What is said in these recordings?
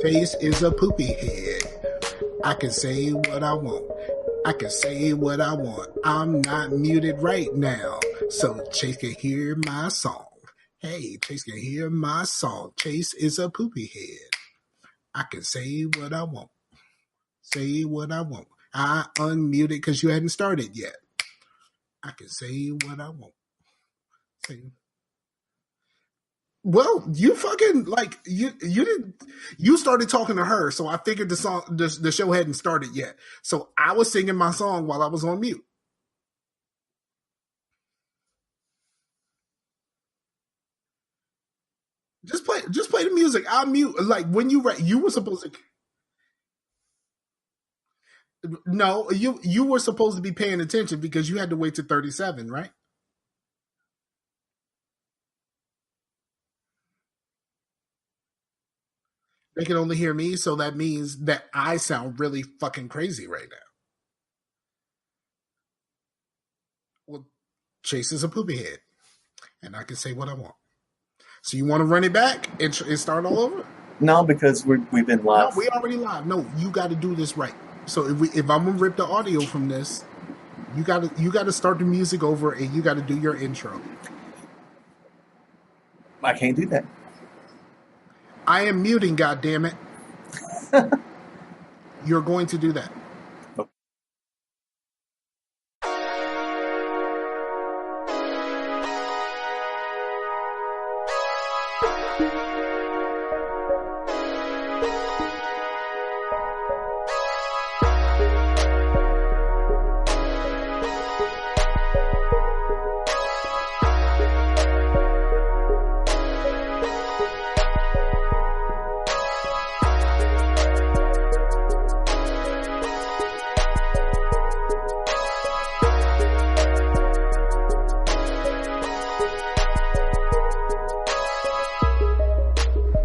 face is a poopy head. I can say what I want. I can say what I want. I'm not muted right now, so Chase can hear my song. Hey, Chase can hear my song. Chase is a poopy head. I can say what I want. Say what I want. I unmuted because you hadn't started yet. I can say what I want. Say. Well, you fucking like you didn't you started talking to her, so I figured the show hadn't started yet. So I was singing my song while I was on mute. Just play the music. I'll mute. Like when you were supposed to. No, you were supposed to be paying attention because you had to wait to 37, right? They can only hear me, so that means that I sound really fucking crazy right now. Well, Chase is a poopy head, and I can say what I want. So you want to run it back and start all over? No, because we've been live. No, we already live. No, you got to do this right. So if I'm gonna rip the audio from this, you got to start the music over and you got to do your intro. I can't do that. I am muting. God damn it! You're going to do that.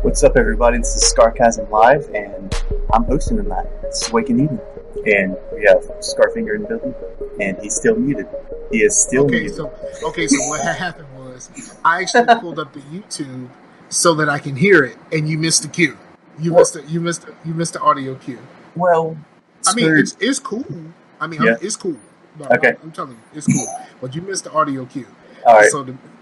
What's up, everybody? This is Scarcasm Live, and I'm hosting tonight. It's Waking Evening, and we have Scarfinger in the building, and he's still muted. He is still muted. So what happened was I actually pulled up the YouTube so that I can hear it, and you missed the cue. You missed the audio cue. Well, I mean, it's cool. I mean, yeah. It's cool. No, okay, I'm telling you, it's cool. But you missed the audio cue. All right.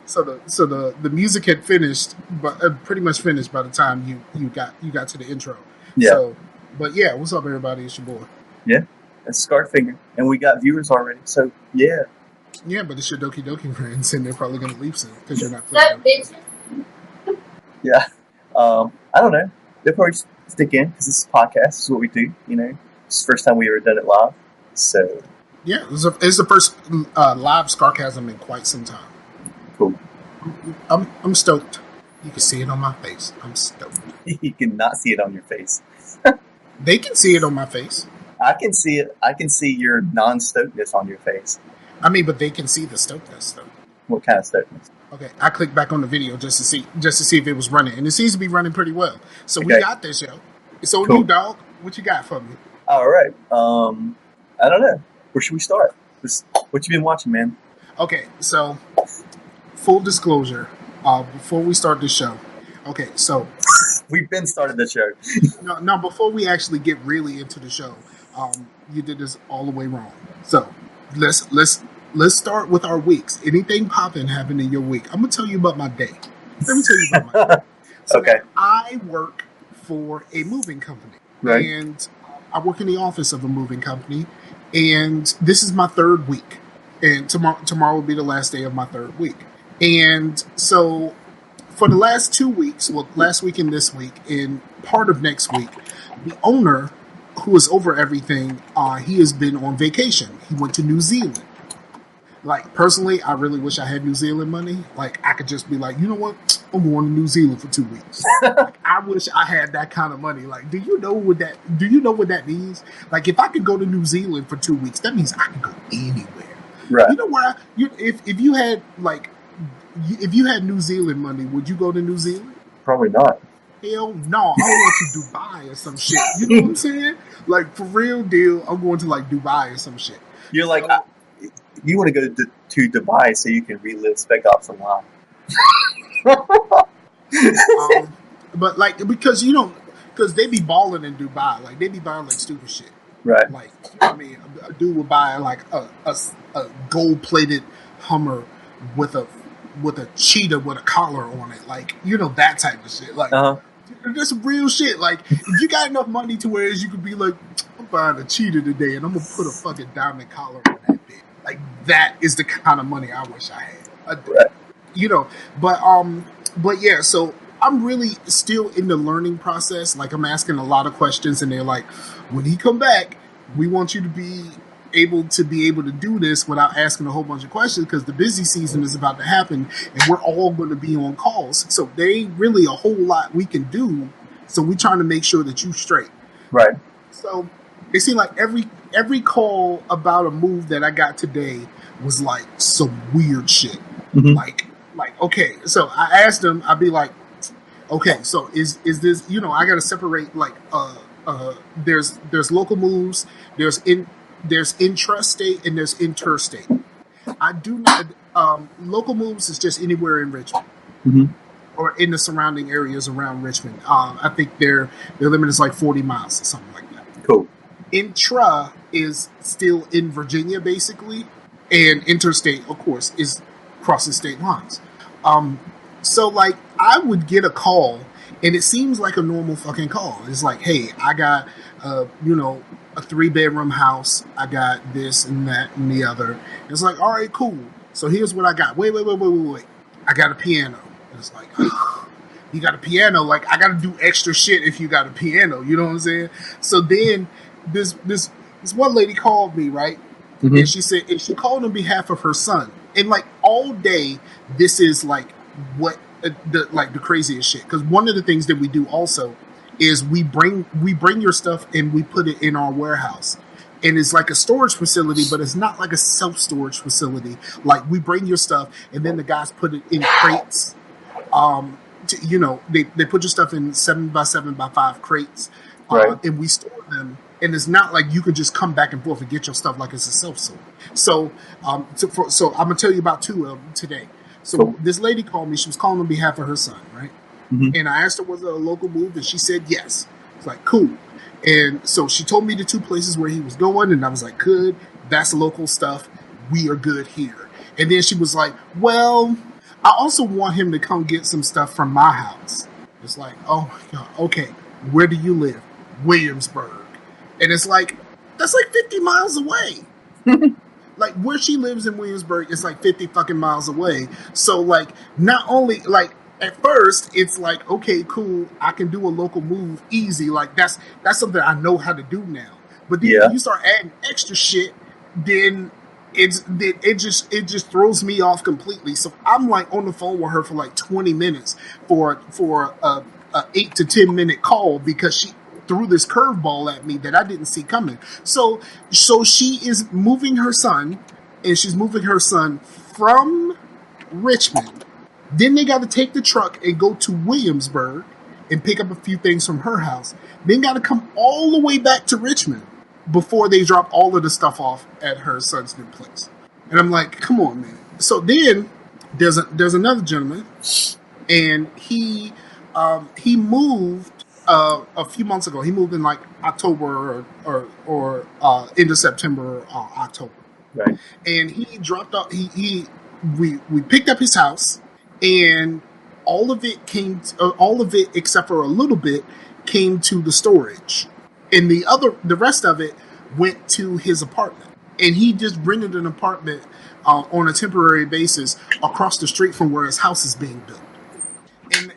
So the music had finished, but pretty much finished by the time you got to the intro. Yeah. So, but yeah, what's up, everybody? It's your boy. Yeah, it's Scarfinger, and we got viewers already. So yeah. Yeah, but it's your Doki Doki friends, and they're probably gonna leave soon because you're not playing. Yeah. I don't know. They'll probably stick in because this is a podcast. This is what we do. You know, it's the first time we ever done it live. So. Yeah, it's the first live Scarcasm in quite some time. Cool. I'm stoked. You can see it on my face. I'm stoked. You cannot see it on your face. They can see it on my face. I can see it. I can see your non-stokedness on your face. I mean, but they can see the stokedness, though. What kind of stokedness? Okay, I clicked back on the video just to see if it was running, and it seems to be running pretty well. So we got this, yo. It's on you, dog. What you got for me? All right. I don't know. Where should we start? What you been watching, man? Okay, so full disclosure, before we start the show. Okay, so we've been started the show. No, before we actually get really into the show, you did this all the way wrong. So let's start with our weeks. Anything popping happened in your week? I'm gonna tell you about my day. Let me tell you about my day. So okay. I work for a moving company, right? And I work in the office of a moving company, and this is my third week. And tomorrow will be the last day of my third week. And so for the last 2 weeks, well, last week and this week, and part of next week, the owner, who is over everything, he has been on vacation. He went to New Zealand. Like, personally, I really wish I had New Zealand money. Like, I could just be like, you know what? I'm going to New Zealand for 2 weeks. Like, I wish I had that kind of money. Like, do you know what that means? Like, if I could go to New Zealand for 2 weeks, that means I can go anywhere. Right. You know where? If you had New Zealand money, would you go to New Zealand? Probably not. Hell no, I'm going to Dubai or some shit. You know what I'm saying? Like, for real deal, I'm going to like Dubai or some shit. You're like, you want to go to Dubai so you can relive Spec Ops Online. But like, because because they be balling in Dubai. Like, they be buying, like, stupid shit. Right. Like, I mean, a dude would buy, like, a gold-plated Hummer with a cheetah with a collar on it. Like, you know, that type of shit. Like, that's real shit. Like, if you got enough money to where you could be like, I'm buying a cheetah today and I'm going to put a fucking diamond collar on that bitch. Like, that is the kind of money I wish I had. Right. You know, but yeah, so I'm really still in the learning process. Like, I'm asking a lot of questions, and they're like, when he come back, we want you to be able to do this without asking a whole bunch of questions, because the busy season is about to happen and we're all going to be on calls. So there ain't really a whole lot we can do. So we're trying to make sure that you straight. Right. So it seemed like every call about a move that I got today was like some weird shit. Mm-hmm. Like, okay, so I asked them, I'd be like, okay, so is this, you know, I got to separate, like, there's local moves, there's intrastate, and there's interstate. I do not, local moves is just anywhere in Richmond. Mm-hmm. Or in the surrounding areas around Richmond. I think their limit is like 40 miles or something like that. Cool. Intra is still in Virginia, basically, and interstate, of course, is crossing state lines. So, like, I would get a call, and it seems like a normal fucking call. It's like, hey, I got, you know, a 3-bedroom house. I got this and that and the other. It's like, all right, cool. So here's what I got. Wait. I got a piano. It's like, you got a piano. Like, I got to do extra shit if you got a piano. You know what I'm saying? So then this one lady called me, right? Mm-hmm. And she said, and she called on behalf of her son. And, like, all day, this is like what the craziest shit. Because one of the things that we do also is we bring your stuff and we put it in our warehouse. And it's like a storage facility, but it's not like a self-storage facility. Like, we bring your stuff, and then the guys put it in crates. You know, they put your stuff in 7x7x5 crates, right. And we store them. And it's not like you can just come back and forth and get your stuff like it's a self-store. So, so I'm gonna tell you about two of them today. So cool. This lady called me. She was calling on behalf of her son, right? Mm-hmm. And I asked her, was it a local move? And she said yes. It's like, cool. And so she told me the two places where he was going, and I was like, good. That's local stuff. We are good here. And then she was like, well, I also want him to come get some stuff from my house. It's like, oh my God, okay. Where do you live? Williamsburg. And it's like, that's like 50 miles away. Like, where she lives in Williamsburg is like 50 fucking miles away. So, like, not only, like, at first, it's like, okay, cool, I can do a local move easy. Like, that's something I know how to do now. But then when you start adding extra shit, then it just throws me off completely. So I'm like on the phone with her for like 20 minutes for a 8 to 10 minute call, because she threw this curveball at me that I didn't see coming. So she is moving her son, and she's moving her son from Richmond. Then they got to take the truck and go to Williamsburg and pick up a few things from her house. Then got to come all the way back to Richmond before they drop all of the stuff off at her son's new place. And I'm like, come on, man. So then there's another gentleman, and he moved a few months ago. He moved in like October or end of September or October. Right. And he dropped off. We picked up his house, and all of it except for a little bit came to the storage, and the rest of it went to his apartment. And he just rented an apartment on a temporary basis across the street from where his house is being built.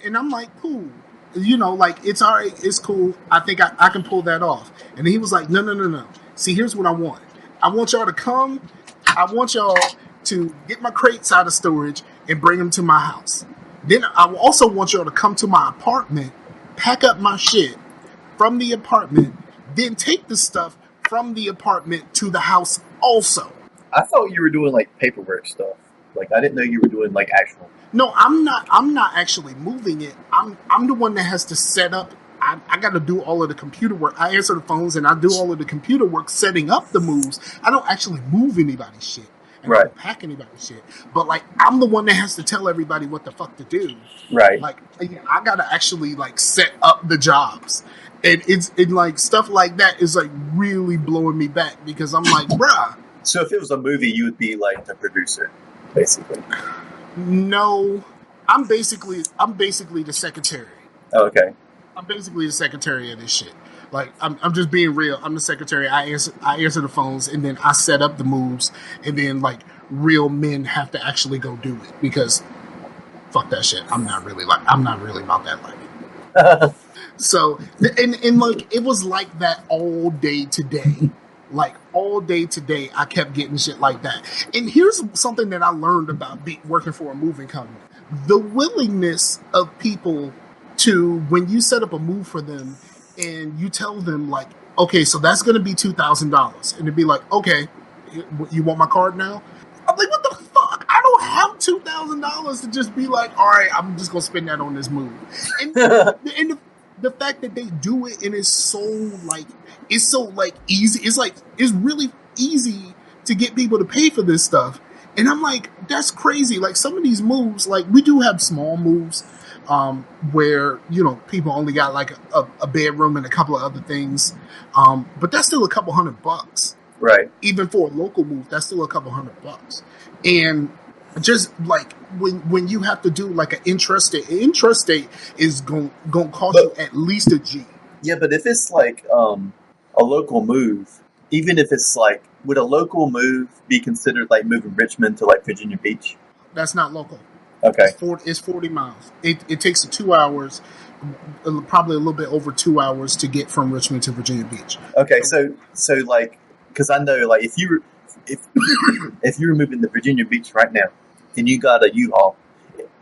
And I'm like, cool. You know, like, it's all right, it's cool. I think I can pull that off. And he was like, no. See, here's what I want. I want y'all to come. I want y'all to get my crates out of storage and bring them to my house. Then I also want y'all to come to my apartment, pack up my shit from the apartment, then take the stuff from the apartment to the house also. I thought you were doing like paperwork stuff. Like, I didn't know you were doing like actual. No, I'm not actually moving it. I'm the one that has to set up. I got to do all of the computer work. I answer the phones and I do all of the computer work setting up the moves. I don't actually move anybody's shit. and I Right. don't pack anybody's shit. But like, I'm the one that has to tell everybody what the fuck to do. Right. Like, I gotta actually like set up the jobs, and it's like stuff like that is like really blowing me back because I'm like, bruh. So if it was a movie, you would be like the producer, basically. No, I'm basically the secretary. Oh, okay. I'm basically the secretary of this shit. Like I'm just being real. I'm the secretary. I answer the phones and then I set up the moves and then like real men have to actually go do it because fuck that shit. I'm not really about that life. So and like it was like that all day today. Like all day today, I kept getting shit like that. And here's something that I learned about working for a moving company: the willingness of people to, when you set up a move for them, and you tell them like, okay, so that's going to be $2,000, and it'd be like, okay, you want my card now? I'm like, what the fuck? I don't have $2,000 to just be like, all right, I'm just gonna spend that on this move. And the fact that they do it and it's so like easy. It's really easy to get people to pay for this stuff. And I'm like, that's crazy. Like some of these moves, like we do have small moves, where people only got like a bedroom and a couple of other things, but that's still a couple $100. Right. Even for a local move, that's still a couple $100. And just like when you have to do like an intrastate is going to cost you at least a G. Yeah, but if it's like a local move, even if it's like, would a local move be considered like moving Richmond to like Virginia Beach? That's not local. Okay. It's 40 miles. It takes 2 hours, probably a little bit over 2 hours to get from Richmond to Virginia Beach. Okay, so like, because I know like if you were moving to Virginia Beach right now and you got a U-Haul,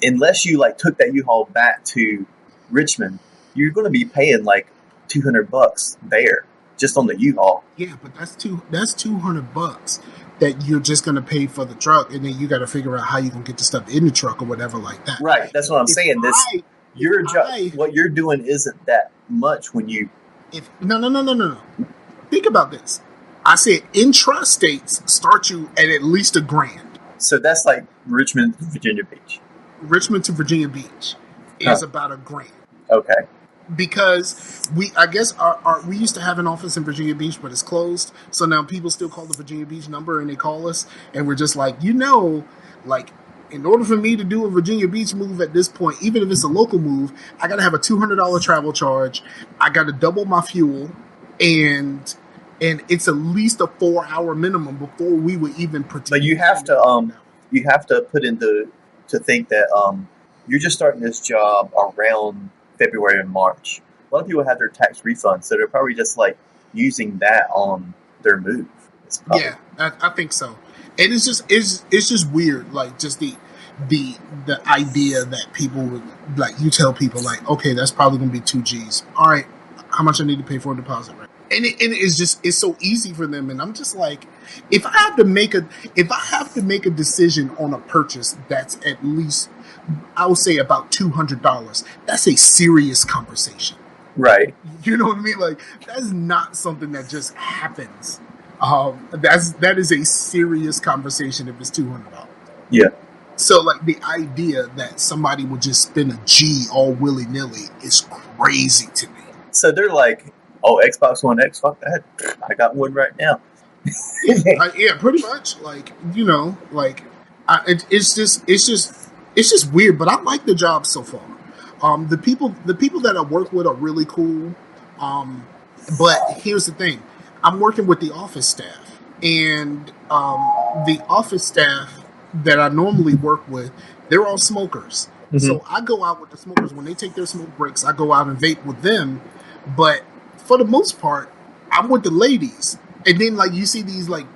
unless you like took that U-Haul back to Richmond, you're going to be paying like $200 there just on the U-Haul. Yeah, but that's $200 that you're just going to pay for the truck, and then you got to figure out how you're going to get the stuff in the truck or whatever like that. Right, that's what I'm saying. What you're doing isn't that much when you. No. Think about this. I said intrastates start you at least $1,000. So that's like Richmond to Virginia Beach. Richmond to Virginia Beach is about $1,000. Okay. Because we used to have an office in Virginia Beach, but it's closed. So now people still call the Virginia Beach number and they call us, and we're just like, like in order for me to do a Virginia Beach move at this point, even if it's a local move, I got to have a $200 travel charge. I got to double my fuel, and it's at least a 4-hour minimum before we would even pretend. But you have to put into to think that you're just starting this job around February and March. A lot of people have their tax refunds, so they're probably just like using that on their move. Yeah, I think so. And it's just weird, like just the idea that people would, like, you tell people like, okay, that's probably gonna be 2 G's. All right, how much I need to pay for a deposit, right? And it's so easy for them, and I'm just like, if I have to make a decision on a purchase that's at least, I would say about $200, that's a serious conversation. Right. You know what I mean? Like, that's not something that just happens. That is a serious conversation if it's $200. Yeah. So like the idea that somebody would just spend a G all willy nilly is crazy to me. So they're like, oh, Xbox One X, fuck that. I got one right now. Yeah, pretty much. Like, like it's just weird. But I like the job so far. The people that I work with are really cool. But here's the thing: I'm working with the office staff, and the office staff that I normally work with, they're all smokers. Mm-hmm. So I go out with the smokers when they take their smoke breaks. I go out and vape with them, but for the most part, I'm with the ladies. And then, like, you see these, like,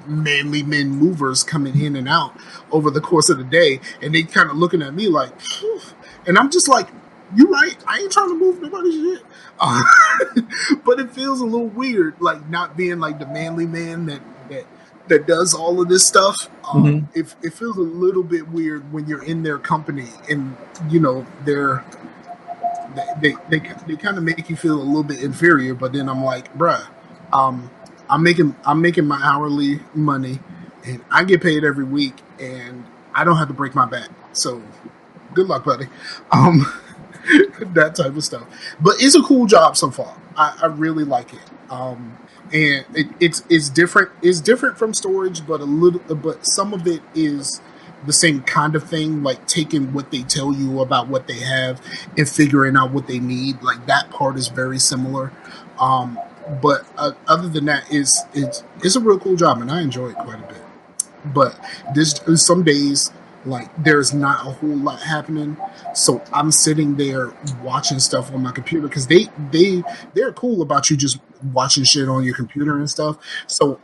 manly men movers coming in and out over the course of the day, and they kind of looking at me like, phew. And I'm just like, you right, I ain't trying to move nobody's shit. But it feels a little weird, like, not being, like, the manly man that does all of this stuff. Mm-hmm. It feels a little bit weird when you're in their company and, they kind of make you feel a little bit inferior, but then I'm like, bruh, I'm making my hourly money, and I get paid every week, and I don't have to break my back. So, good luck, buddy. Um, that type of stuff. But it's a cool job so far. I really like it. And it's different. It's different from storage, but but some of it is the same kind of thing. Like taking what they tell you about what they have and figuring out what they need. Like that part is very similar. But other than that, it's a real cool job, and I enjoy it quite a bit. But there's some days like there's not a whole lot happening, so I'm sitting there watching stuff on my computer because they're cool about you just watching shit on your computer and stuff. So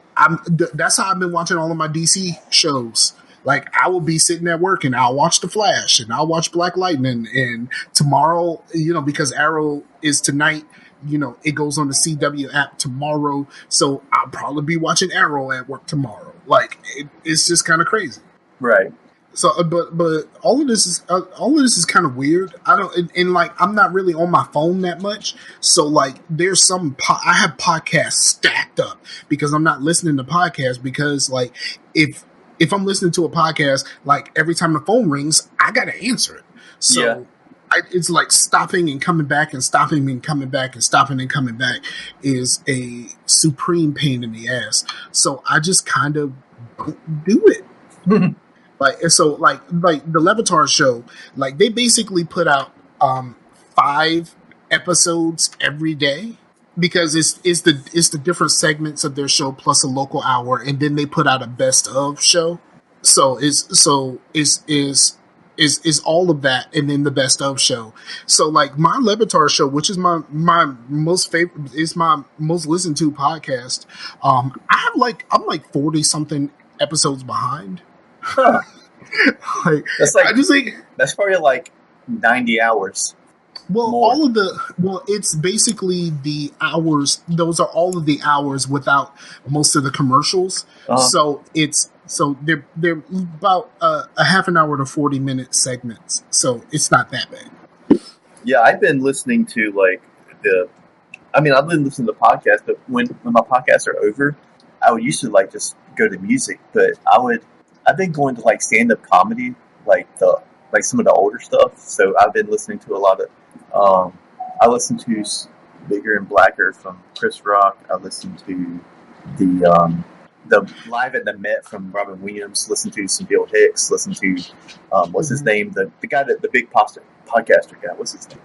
that's how I've been watching all of my DC shows. Like I will be sitting at work and I'll watch The Flash and I'll watch Black Lightning, and tomorrow, because Arrow is tonight. It goes on the CW app tomorrow, so I'll probably be watching Arrow at work tomorrow. Like it's just kind of crazy, right? So, but all of this is kind of weird. I don't, and like I'm not really on my phone that much, so like there's I have podcasts stacked up because I'm not listening to podcasts because like if I'm listening to a podcast, like every time the phone rings, I gotta answer it. So. Yeah. It's like stopping and coming back and stopping and coming back and stopping and coming back is a supreme pain in the ass. So I just kind of don't do it. Like the Levitar show, like they basically put out 5 episodes every day because it's the different segments of their show plus a local hour, and then they put out a best of show. So is all of that and then the best of show. So like my Levitar show, which is my most favorite, is my most listened to podcast. I'm like 40 something episodes behind. Huh. I just think that's probably like 90 hours. Well, it's basically the hours. Those are all of the hours without most of the commercials. Uh-huh. So they're about a half an hour to 40-minute segments. So it's not that bad. Yeah, I've been listening to I've been listening to podcasts, but when my podcasts are over, I would used to just go to music, but I've been going to stand-up comedy, like some of the older stuff. So I've been listening to a lot of, I listened to Bigger and Blacker from Chris Rock. I listened to the Live at the Met from Robin Williams. Listened to some Bill Hicks. Listened to what's his name? The guy the big podcaster guy. What's his name?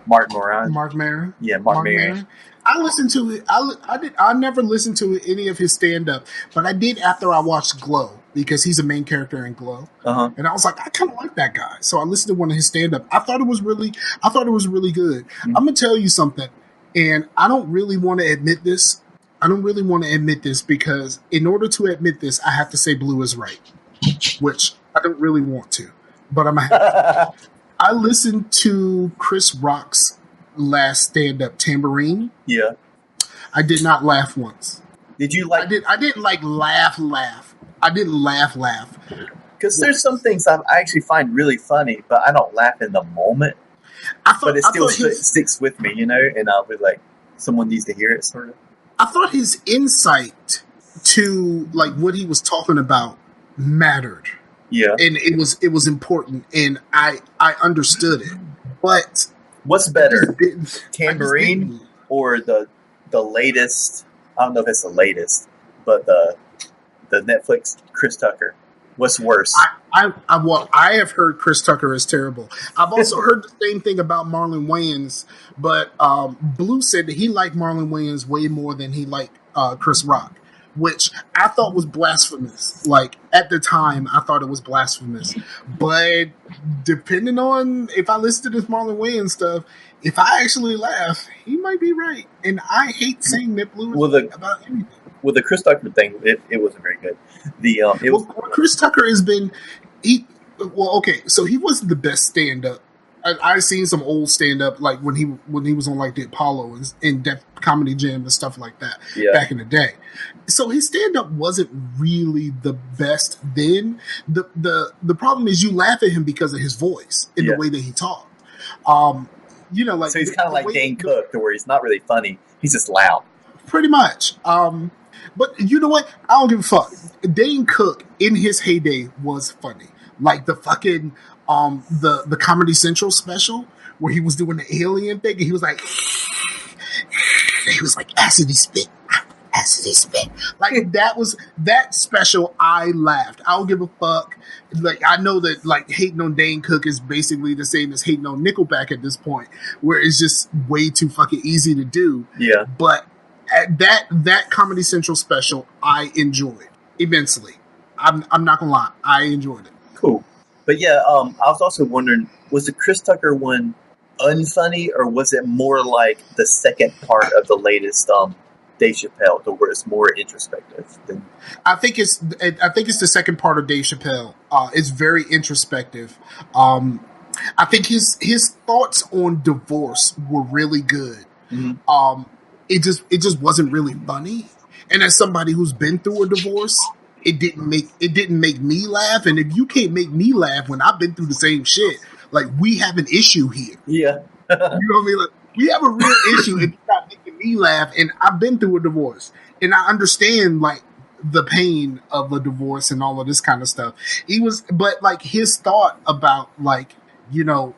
Mark Maron. Yeah, Mark Maron. I listened to it. I never listened to any of his stand up, but I did after I watched Glow because he's a main character in Glow. Uh-huh. And I was like, I kind of like that guy. So I listened to one of his stand up. I thought it was really good. Mm-hmm. I'm going to tell you something. And I don't really want to admit this. Because in order to admit this, I have to say Blue is right, which I don't really want to, but I'm happy. I listened to Chris Rock's last stand-up, Tambourine. Yeah. I did not laugh once. Did you like? I didn't laugh. I didn't laugh. Because there's some things I actually find really funny, but I don't laugh in the moment. But it still sticks with me, and I'll be like, someone needs to hear it, sort of. I thought his insight to what he was talking about mattered. Yeah. And it was important, and I understood it. But what's better, Tambourine or the latest? I don't know if it's the latest, but the Netflix Chris Tucker. What's worse? I have heard Chris Tucker is terrible. I've also heard the same thing about Marlon Wayans, but Blue said that he liked Marlon Wayans way more than he liked Chris Rock, which I thought was blasphemous. Like at the time, I thought it was blasphemous. But depending on if I listen to this Marlon Wayans stuff, if I actually laugh, he might be right. And I hate saying that Blue is about anything. With the Chris Tucker thing, it wasn't very good. Chris Tucker has been so he wasn't the best stand-up. I've seen some old stand-up like when he was on the Apollo and Def Comedy Jam and stuff like that back in the day. So his stand-up wasn't really the best then. The problem is you laugh at him because of his voice and the way that he talked. So he's kind of like Dane Cook, to where he's not really funny. He's just loud. Pretty much. But you know what? I don't give a fuck. Dane Cook in his heyday was funny. Like the fucking the Comedy Central special where he was doing the alien thing and he was like acidy spit. Acidy spit. Like that special I laughed. I don't give a fuck. Like I know that like hating on Dane Cook is basically the same as hating on Nickelback at this point, where it's just way too fucking easy to do. Yeah. But at that Comedy Central special, I enjoyed immensely. I'm not gonna lie, I enjoyed it. Cool. But yeah, I was also wondering, was the Chris Tucker one unfunny, or was it more like the second part of the latest Dave Chappelle, to where it's more introspective? I think it's the second part of Dave Chappelle. It's very introspective. I think his thoughts on divorce were really good. Mm-hmm. It just wasn't really funny. And as somebody who's been through a divorce, it didn't make me laugh. And if you can't make me laugh when I've been through the same shit, like we have an issue here. Yeah. You know what I mean? Like we have a real issue if you're not making me laugh. And I've been through a divorce, and I understand like the pain of a divorce and all of this kind of stuff. But like his thought about like, you know,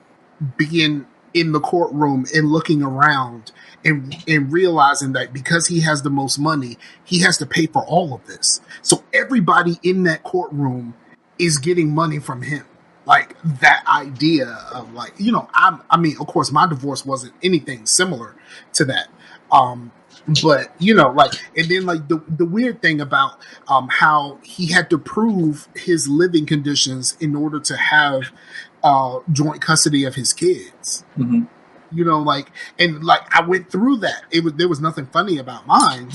being in the courtroom and looking around and realizing that because he has the most money, he has to pay for all of this. So everybody in that courtroom is getting money from him. Like that idea of like, you know, I mean, of course, my divorce wasn't anything similar to that. But you know, like, and then like the weird thing about how he had to prove his living conditions in order to have joint custody of his kids. Mm-hmm. You know, like, and like I went through that. There was nothing funny about mine,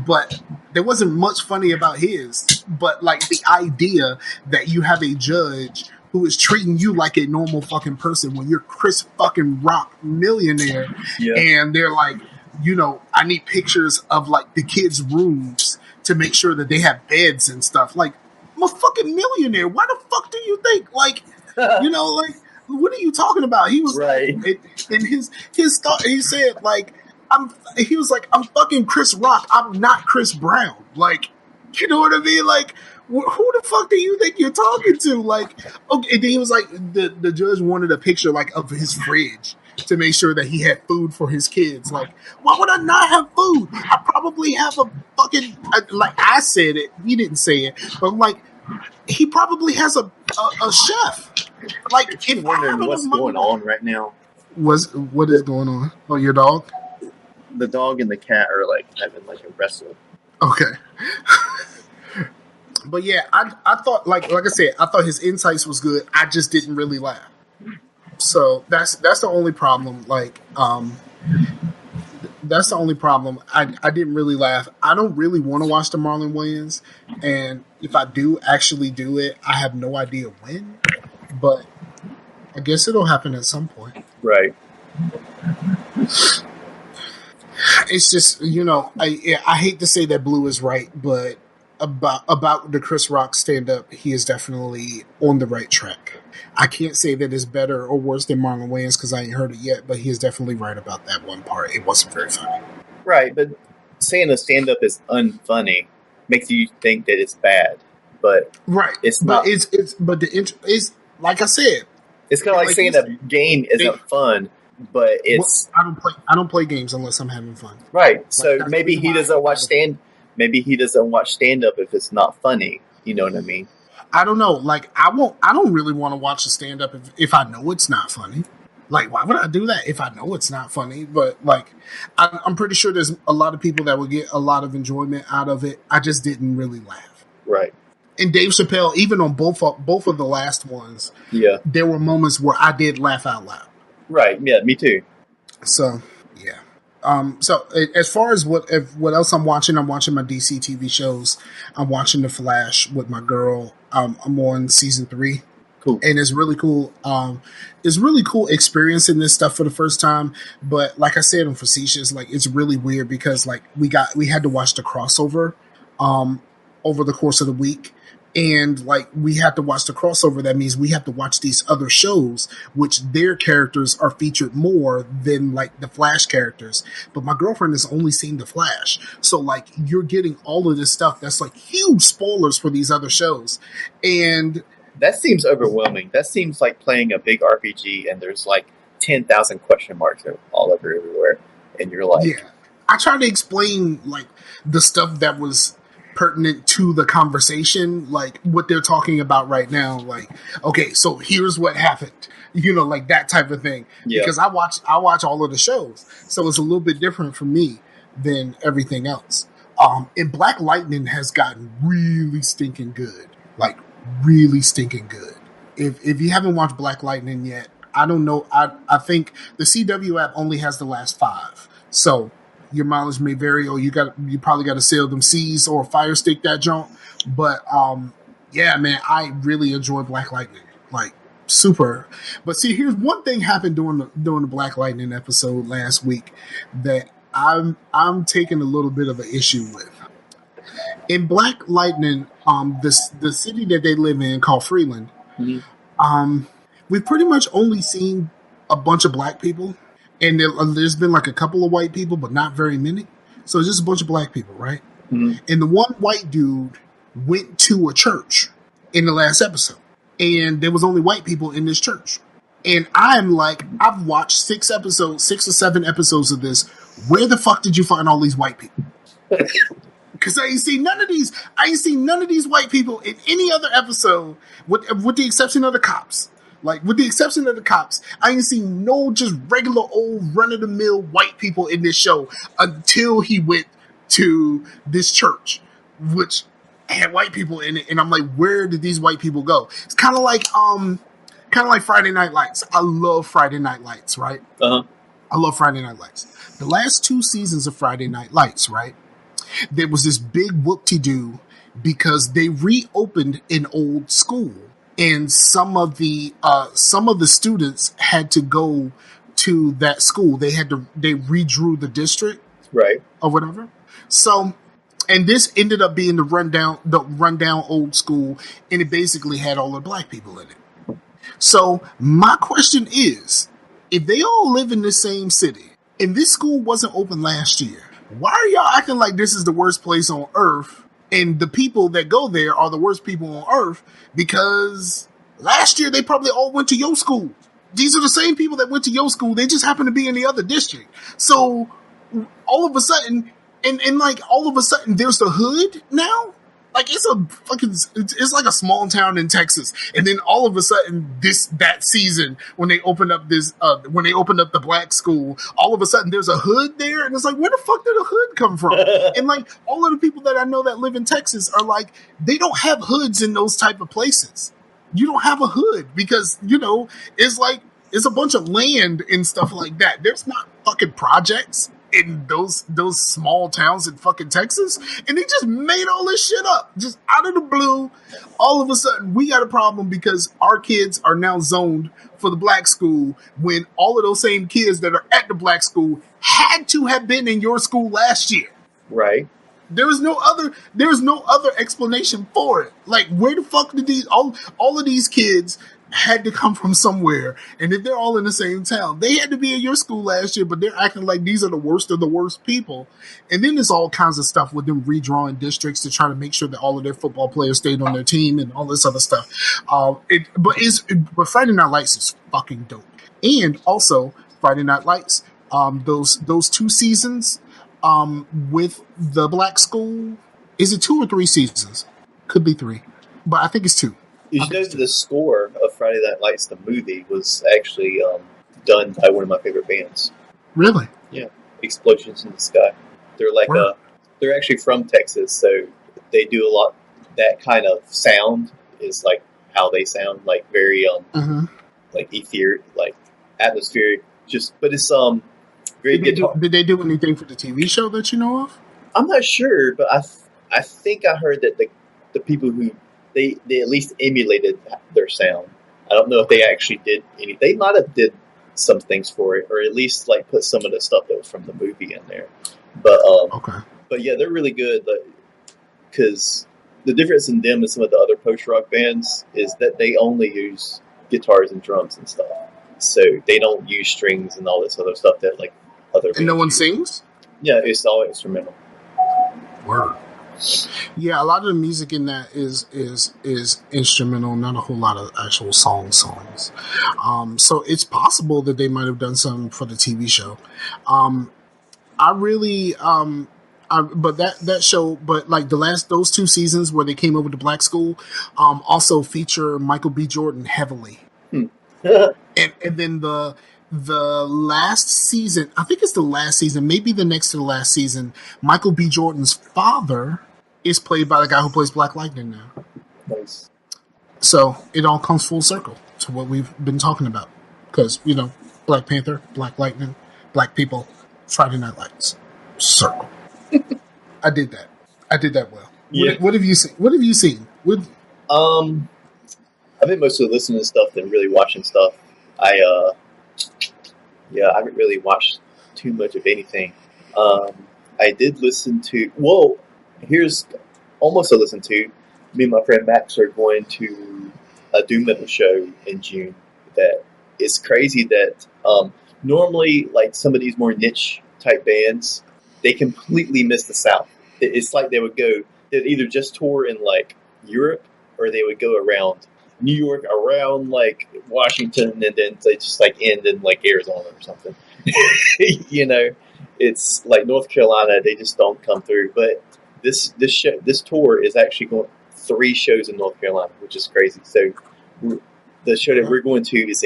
but there wasn't much funny about his. But like the idea that you have a judge who is treating you like a normal fucking person when you're Chris fucking Rock millionaire, Yeah. and they're like, you know, I need pictures of like the kids' rooms to make sure that they have beds and stuff. Like, I'm a fucking millionaire. Why the fuck do you think? Like, you know, like, what are you talking about? He was right. Like, in his thought, he said like, I'm fucking Chris Rock. I'm not Chris Brown. Like, you know what I mean? Like, who the fuck do you think you're talking to? Like, okay. And then he was like, the judge wanted a picture like of his fridge to make sure that he had food for his kids. Like, why would I not have food? I probably have a fucking, like I said it. He didn't say it, but like, he probably has a chef. Like, I'm wondering what's going on right now. What is going on? Oh, your dog? The dog and the cat are like having like a wrestle. Okay. But yeah, I thought like I said, I thought his insights was good. I just didn't really laugh. So that's the only problem. Like, that's the only problem. I didn't really laugh. I don't really want to watch the Marlon Wayans, and if I do actually do it, I have no idea when. But I guess it'll happen at some point. Right. It's just, you know, I hate to say that Blue is right, but about the Chris Rock stand-up, he is definitely on the right track. I can't say that it's better or worse than Marlon Wayans because I ain't heard it yet, but he is definitely right about that one part. It wasn't very funny. Right, but saying a stand-up is unfunny makes you think that it's bad, but right, it's not. But it's like I said, it's kind of like saying a game isn't fun, but it's. Well, I don't play games unless I'm having fun. Right, like, so maybe he doesn't watch Maybe he doesn't watch stand-up if it's not funny. You know what I mean? I don't know. Like, I don't really want to watch a stand-up if I know it's not funny. Like, why would I do that if I know it's not funny? But, like, I'm pretty sure there's a lot of people that would get a lot of enjoyment out of it. I just didn't really laugh. Right. And Dave Chappelle, even on both of the last ones, yeah, there were moments where I did laugh out loud. Right. Yeah, me too. So, yeah. So as far as what else I'm watching my DC TV shows. I'm watching The Flash with my girl. I'm on season 3. Cool. And it's really cool. It's really cool experiencing this stuff for the first time. But like I said, I'm facetious. Like, it's really weird because like we had to watch the crossover over the course of the week. And like we have to watch the crossover. That means we have to watch these other shows, which their characters are featured more than like the Flash characters. But my girlfriend has only seen the Flash, so like you're getting all of this stuff that's like huge spoilers for these other shows, and that seems overwhelming. That seems like playing a big RPG, and there's like 10,000 question marks all over everywhere, and you're like, yeah. I try to explain like the stuff that was pertinent to the conversation, like what they're talking about right now. Like, okay, so here's what happened, like that type of thing. Yeah. Because I watch all of the shows, so it's a little bit different for me than everything else. And Black Lightning has gotten really stinking good, like really stinking good. If you haven't watched Black Lightning yet, I don't know. I think the CW app only has the last 5, so your mileage may vary, or you probably got to sail them seas or fire stick that junk. But yeah, man, I really enjoy Black Lightning, like super. But see, here's one thing happened during the Black Lightning episode last week that I'm taking a little bit of an issue with. In Black Lightning, the city that they live in called Freeland, we've pretty much only seen a bunch of black people. And there's been like a couple of white people, but not very many. So it's just a bunch of black people, right? Mm-hmm. And the one white dude went to a church in the last episode. And there was only white people in this church. And I'm like, I've watched 6 or 7 episodes of this. Where the fuck did you find all these white people? Because I ain't seen none of these white people in any other episode, with the exception of the cops. Like, with the exception of the cops, I ain't seen no just regular old run-of-the-mill white people in this show until he went to this church, which had white people in it. And I'm like, where did these white people go? It's kind of like Friday Night Lights. I love Friday Night Lights, right? Uh-huh. I love Friday Night Lights. The last 2 seasons of Friday Night Lights, right? There was this big whoop-de-doo because they reopened an old school. And some of the students had to go to that school. They redrew the district, right, or whatever. So, and this ended up being the rundown old school, and it basically had all the black people in it. So my question is, if they all live in the same city, and this school wasn't open last year, why are y'all acting like this is the worst place on earth? And the people that go there are the worst people on earth because last year they probably all went to your school. These are the same people that went to your school. They just happen to be in the other district. So all of a sudden, there's the hood now. Like it's like a small town in Texas. And then all of a sudden that season when they opened up the black school, all of a sudden there's a hood there, and it's like, where the fuck did a hood come from? And like all of the people that I know that live in Texas are like, they don't have hoods in those type of places. You don't have a hood because, it's like it's a bunch of land and stuff like that. There's not fucking projects in those small towns in fucking Texas, and they just made all this shit up just out of the blue. All of a sudden we got a problem because our kids are now zoned for the black school when all of those same kids that are at the black school had to have been in your school last year. Right. There is no other explanation for it. Like, where the fuck did all of these kids had to come from somewhere? And if they're all in the same town, they had to be in your school last year, but they're acting like these are the worst of the worst people. And then there's all kinds of stuff with them redrawing districts to try to make sure that all of their football players stayed on their team and all this other stuff. But Friday Night Lights is fucking dope. And also Friday Night Lights, those 2 seasons with the black school, is it 2 or 3 seasons? Could be 3, but I think it's 2. You know, the score of Friday Night Lights, the movie, was actually done by one of my favorite bands. Really? Yeah, Explosions in the Sky. They're like they're actually from Texas, so they do a lot. That kind of sound is like how they sound, like very like etheric, like atmospheric. But it's very guitar. Did they do anything for the TV show that you know of? I'm not sure, but I think I heard that the people who they at least emulated their sound. I don't know if they actually did any. They might have did some things for it, or at least like put some of the stuff that was from the movie in there. But okay. But yeah, they're really good because the difference in them and some of the other post rock bands is that they only use guitars and drums and stuff. So they don't use strings and all this other stuff that like other bands And no one use. sings? Yeah, it's all instrumental. Word. Yeah, a lot of the music in that is instrumental, not a whole lot of actual songs. So it's possible that they might have done some for the TV show. I really but that show, but like those 2 seasons where they came over to Black School, also feature Michael B. Jordan heavily. And then the last season, I think it's the last season, maybe the next to the last season, Michael B. Jordan's father is played by the guy who plays Black Lightning now. Nice. So it all comes full circle to what we've been talking about. Because, Black Panther, Black Lightning, Black people, Friday Night Lights. Circle. I did that well. Yeah. What have you seen? I've been mostly listening to stuff than really watching stuff. I haven't really watched too much of anything. I did listen to, here's almost a listen to. Me and my friend Max are going to a doom metal show in June. That is crazy that normally like some of these more niche type bands, they completely miss the South. It's like they'd either just tour in like Europe or they would go around New York, around like Washington, and then they just like end in like Arizona or something. It's like North Carolina, they just don't come through. But this tour is actually going 3 shows in North Carolina, which is crazy. So the show that we're going to is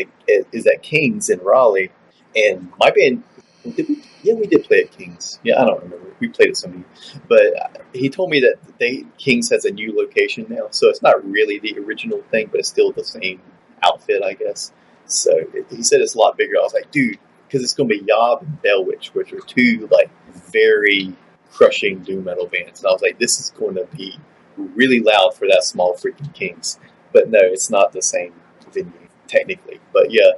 at King's in Raleigh, and my band. We did play at King's. Yeah, I don't remember. We played at somebody. But he told me that King's has a new location now. So it's not really the original thing, but it's still the same outfit, I guess. So he said it's a lot bigger. I was like, dude, because it's going to be Yob and Bell Witch, which are 2 like very crushing doom metal bands. And I was like, this is going to be really loud for that small freaking King's. But no, it's not the same venue, technically. But yeah.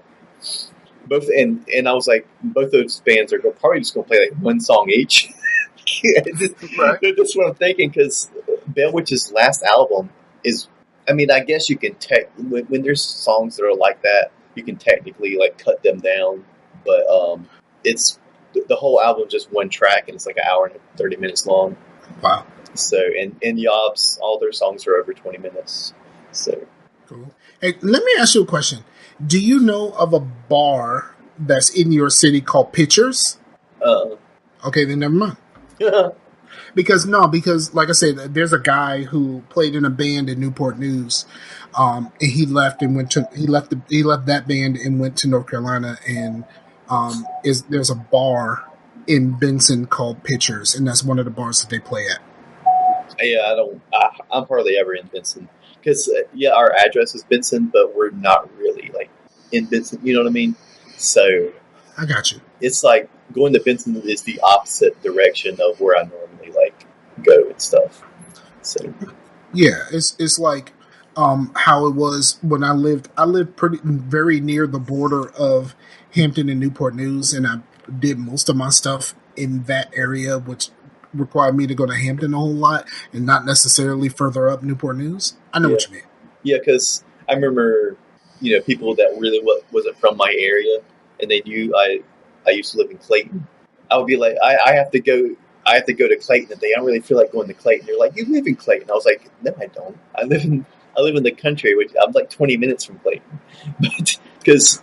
Both and I was like, both those bands are probably just going to play like 1 song each. Right. That's what I'm thinking, because Bell Witch's last album is, I mean, I guess you can when there's songs that are like that, you can technically like cut them down, but it's the whole album just 1 track, and it's like an hour and 30 minutes long. Wow. So and Yob's, all their songs are over 20 minutes. So cool. Hey, let me ask you a question. Do you know of a bar that's in your city called Pitchers? Okay, then never mind. Because like I said, there's a guy who played in a band in Newport News, and he left that band and went to North Carolina, and there's a bar in Benson called Pitchers, and that's one of the bars that they play at. Yeah, I'm hardly ever in Benson. Because, our address is Benson, but we're not really, like, in Benson, you know what I mean? So... I got you. It's like, going to Benson is the opposite direction of where I normally, like, go and stuff. So... Yeah, it's like how it was when I lived very near the border of Hampton and Newport News, and I did most of my stuff in that area, which required me to go to Hampton a whole lot and not necessarily further up Newport News. I know what you mean. Yeah, because I remember, people that really wasn't from my area, and they knew I used to live in Clayton. I would be like, I have to go to Clayton today. I don't really feel like going to Clayton. They're like, you live in Clayton. I was like, no, I don't. I live in the country, which I'm like 20 minutes from Clayton. But because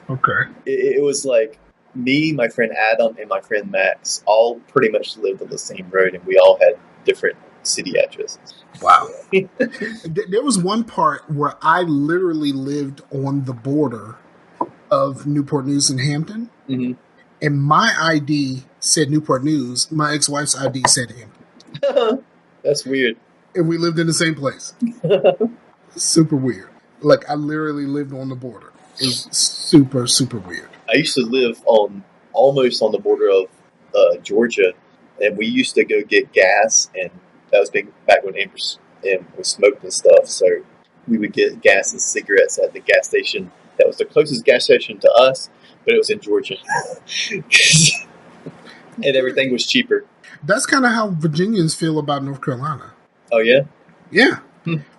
it was like me, my friend Adam, and my friend Max all pretty much lived on the same road, and we all had different city addresses. Wow. There was one part where I literally lived on the border of Newport News and Hampton, and my ID said Newport News. My ex-wife's ID said Hampton. That's weird. And we lived in the same place. Super weird. Like, I literally lived on the border. It was super, super weird. I used to live almost on the border of Georgia, and we used to go get gas, and that was back when Amber was smoked and stuff, so we would get gas and cigarettes at the gas station. That was the closest gas station to us, but it was in Georgia. And everything was cheaper. That's kind of how Virginians feel about North Carolina. Oh, yeah? Yeah.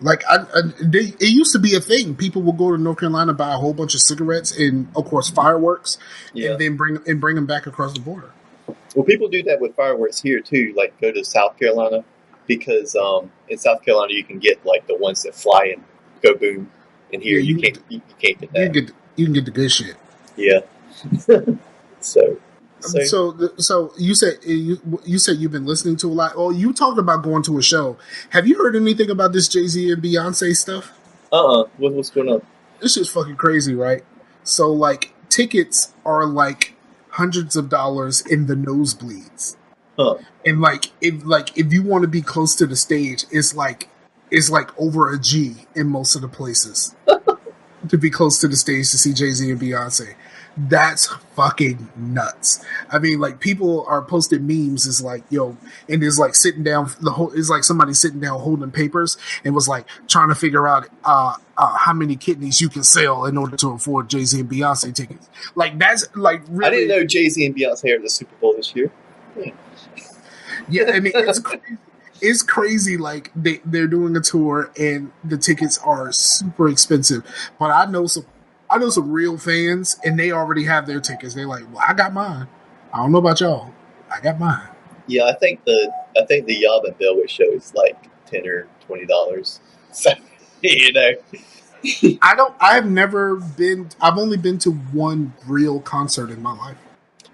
Like it used to be a thing. People would go to North Carolina, buy a whole bunch of cigarettes and, of course, fireworks, and then bring them back across the border. Well, people do that with fireworks here too. Like go to South Carolina because in South Carolina you can get like the ones that fly and go boom, and here you can't get that. You can get the good shit. Yeah. So you said you've been listening to a lot. Oh, you talked about going to a show. Have you heard anything about this Jay-Z and Beyonce stuff? What's going on? This is fucking crazy, right? So like tickets are like hundreds of dollars in the nosebleeds. Huh. And if you want to be close to the stage, it's like over a G in most of the places to be close to the stage to see Jay-Z and Beyonce. That's fucking nuts. I mean, like people are posting memes. Is like, yo, and is like sitting down. It's like somebody sitting down holding papers and was like trying to figure out how many kidneys you can sell in order to afford Jay-Z and Beyonce tickets. Like that's like really. I didn't know Jay-Z and Beyonce are at the Super Bowl this year. Yeah, I mean it's crazy. It's crazy. Like they're doing a tour and the tickets are super expensive. But I know some real fans, and they already have their tickets. They're like, "Well, I got mine. I don't know about y'all. I got mine." Yeah, I think the Yob and Bellwood show is like $10 or $20. So you know, I've never been. I've only been to one real concert in my life.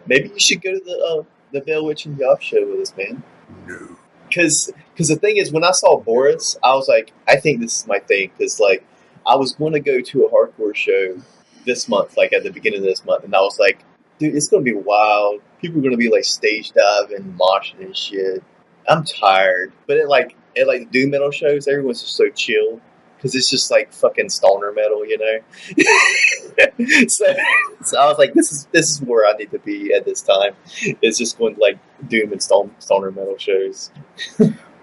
Maybe you should go to the Bellwitch and Yob show with us, man. No, because the thing is, when I saw Boris, I was like, I think this is my thing. Because like, I was going to go to a hardcore show this month, like at the beginning of this month, and I was like, dude, it's going to be wild. People are going to be like stage diving, moshing and shit. I'm tired. But at the doom metal shows, everyone's just so chill because it's just like fucking stoner metal, you know. so I was like, this is where I need to be at this time. It's just going to like doom and stoner metal shows.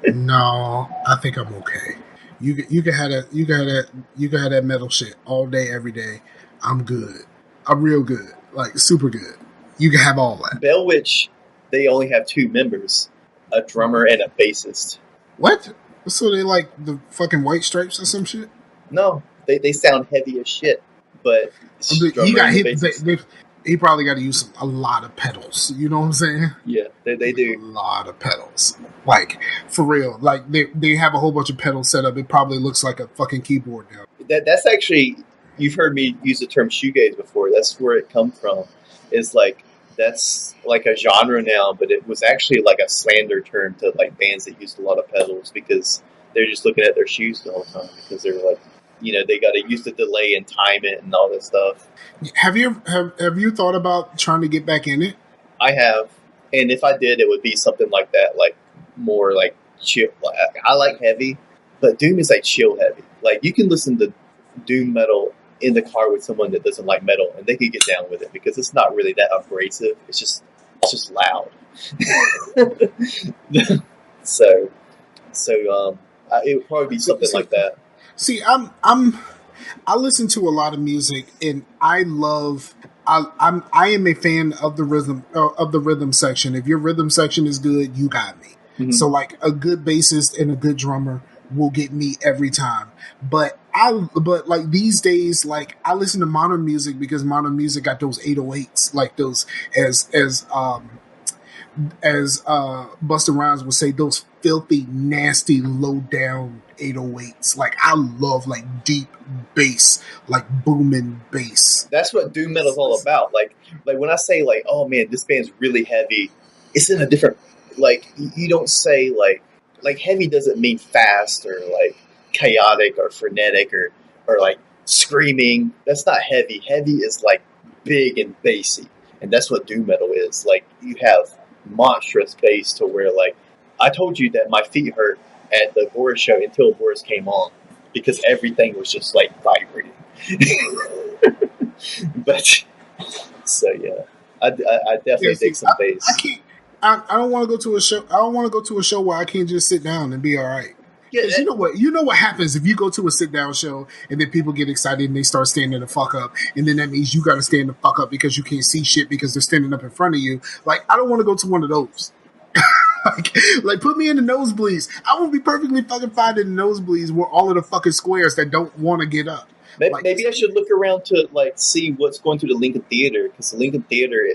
No, I think I'm okay. You can have that metal shit all day, every day. I'm good. I'm real good. Like super good. You can have all that. Bellwitch, they only have 2 members, a drummer and a bassist. What? So they like the fucking White Stripes or some shit? No, they sound heavy as shit. But he got hit. He probably got to use a lot of pedals. You know what I'm saying? Yeah, they do a lot of pedals. Like for real. Like they have a whole bunch of pedals set up. It probably looks like a fucking keyboard now. That's actually, you've heard me use the term shoegaze before. That's where it comes from. It's like that's like a genre now, but it was actually like a slander term to like bands that used a lot of pedals because they're just looking at their shoes the whole time because they're like, you know, they got to use the delay and time it and all that stuff. Have you thought about trying to get back in it? I have, and if I did, it would be something like that, like more like chill. I like heavy, but doom is like chill heavy. Like you can listen to doom metal in the car with someone that doesn't like metal, and they can get down with it because it's not really that abrasive. It's just loud. so it would probably be something like that. See, I listen to a lot of music, and I am a fan of the rhythm section. If your rhythm section is good, you got me. Mm-hmm. So like a good bassist and a good drummer will get me every time. But like these days, like I listen to modern music because modern music got those 808s, like those as Busta Rhymes would say, those filthy, nasty, low down 808s. Like I love like deep bass, like booming bass. That's what doom metal is all about. Like when I say like, oh man, this band's really heavy, it's in a different, like you don't say like heavy doesn't mean fast or like chaotic or frenetic or like screaming. That's not heavy. Heavy is like big and bassy, and that's what doom metal is. Like you have monstrous bass to where like I told you that my feet hurt at the Boris show until Boris came on because everything was just like vibrating. But so yeah, I definitely dig some bass. I don't want to go to a show. I don't want to go to a show where I can't just sit down and be all right. Yeah, you know what happens if you go to a sit down show and then people get excited and they start standing the fuck up, and then that means you got to stand the fuck up because you can't see shit because they're standing up in front of you. Like I don't want to go to one of those. like put me in the nosebleeds. I will be perfectly fucking fine in the nosebleeds where all of the fucking squares that don't want to get up. Maybe I should look around to like see what's going through the Lincoln Theater, because the Lincoln Theater,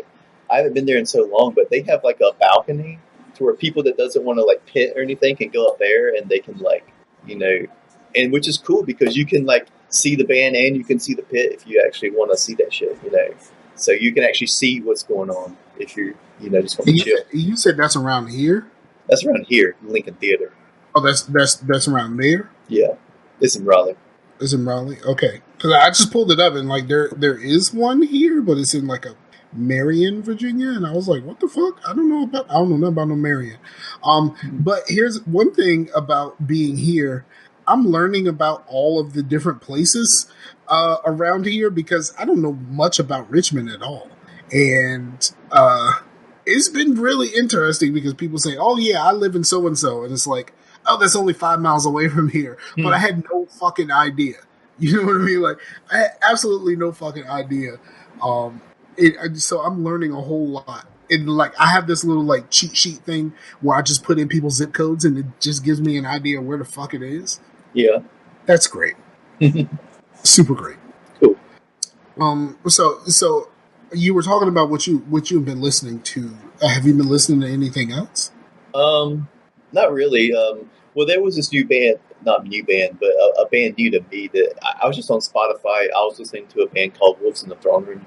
I haven't been there in so long, but they have like a balcony to where people that doesn't want to like pit or anything can go up there and they can like, and which is cool because you can like see the band and you can see the pit if you actually want to see that shit, So you can actually see what's going on if you're, just want to chill. You said that's around here? That's around here, Lincoln Theater. Oh, that's around there? Yeah, it's in Raleigh. It's in Raleigh? Okay. Because I just pulled it up and like there is one here, but it's in like a Marion, Virginia, and I was like, what the fuck? I don't know nothing about no Marion. But here's one thing about being here. I'm learning about all of the different places around here because I don't know much about Richmond at all. And it's been really interesting because people say, oh yeah, I live in so-and-so. And it's like, oh, that's only 5 miles away from here. But I had no fucking idea. You know what I mean? Like, I had absolutely no fucking idea. So I'm learning a whole lot. And like, I have this little like cheat sheet thing where I just put in people's zip codes and it just gives me an idea where the fuck it is. Yeah. That's great. Super great. Cool. So you were talking about what you've been listening to. Have you been listening to anything else? Not really. Well, there was this new band, not new band, but a band new to me that I was just on Spotify. I was listening to a band called Wolves in the Throne Room.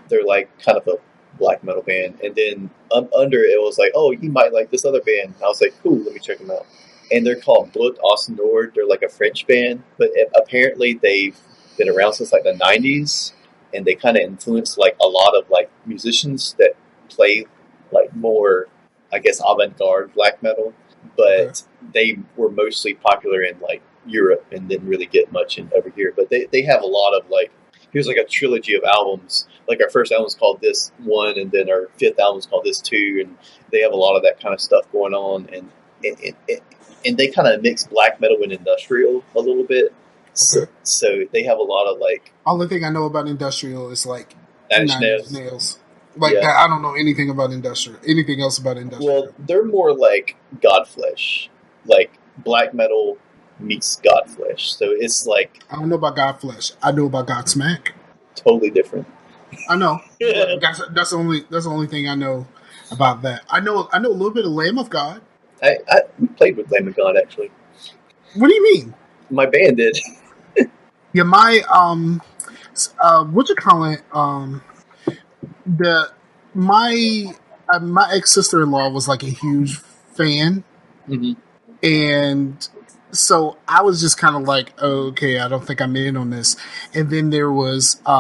They're like kind of a black metal band. And then under it was like, oh, you might like this other band. I was like, cool, let me check them out. And they're called Blood Austin Nord. They're like a French band, but apparently they've been around since like the 90s. And they kind of influenced like a lot of like musicians that play like more, I guess, avant-garde black metal. But they were mostly popular in like Europe and didn't really get much in over here. But they have a lot of like, here's like a trilogy of albums. Like our first album is called This One, and then our fifth album is called This Two, and they have a lot of that kind of stuff going on. And they kind of mix black metal and industrial a little bit. So they have a lot of like. Only thing I know about industrial is like Nine Inch Nails. Like that, I don't know anything about industrial. Anything else about industrial? Well, they're more like Godflesh, like black metal meets Godflesh. So it's like I don't know about Godflesh. I know about Godsmack. Totally different. I know. That's the only thing I know about that. I know a little bit of Lamb of God. I played with Lamb of God actually. What do you mean? My band did. Yeah, my what you call it? My ex-sister-in-law was like a huge fan, and so I was just kind of like, oh, okay, I don't think I'm in on this. And then there was a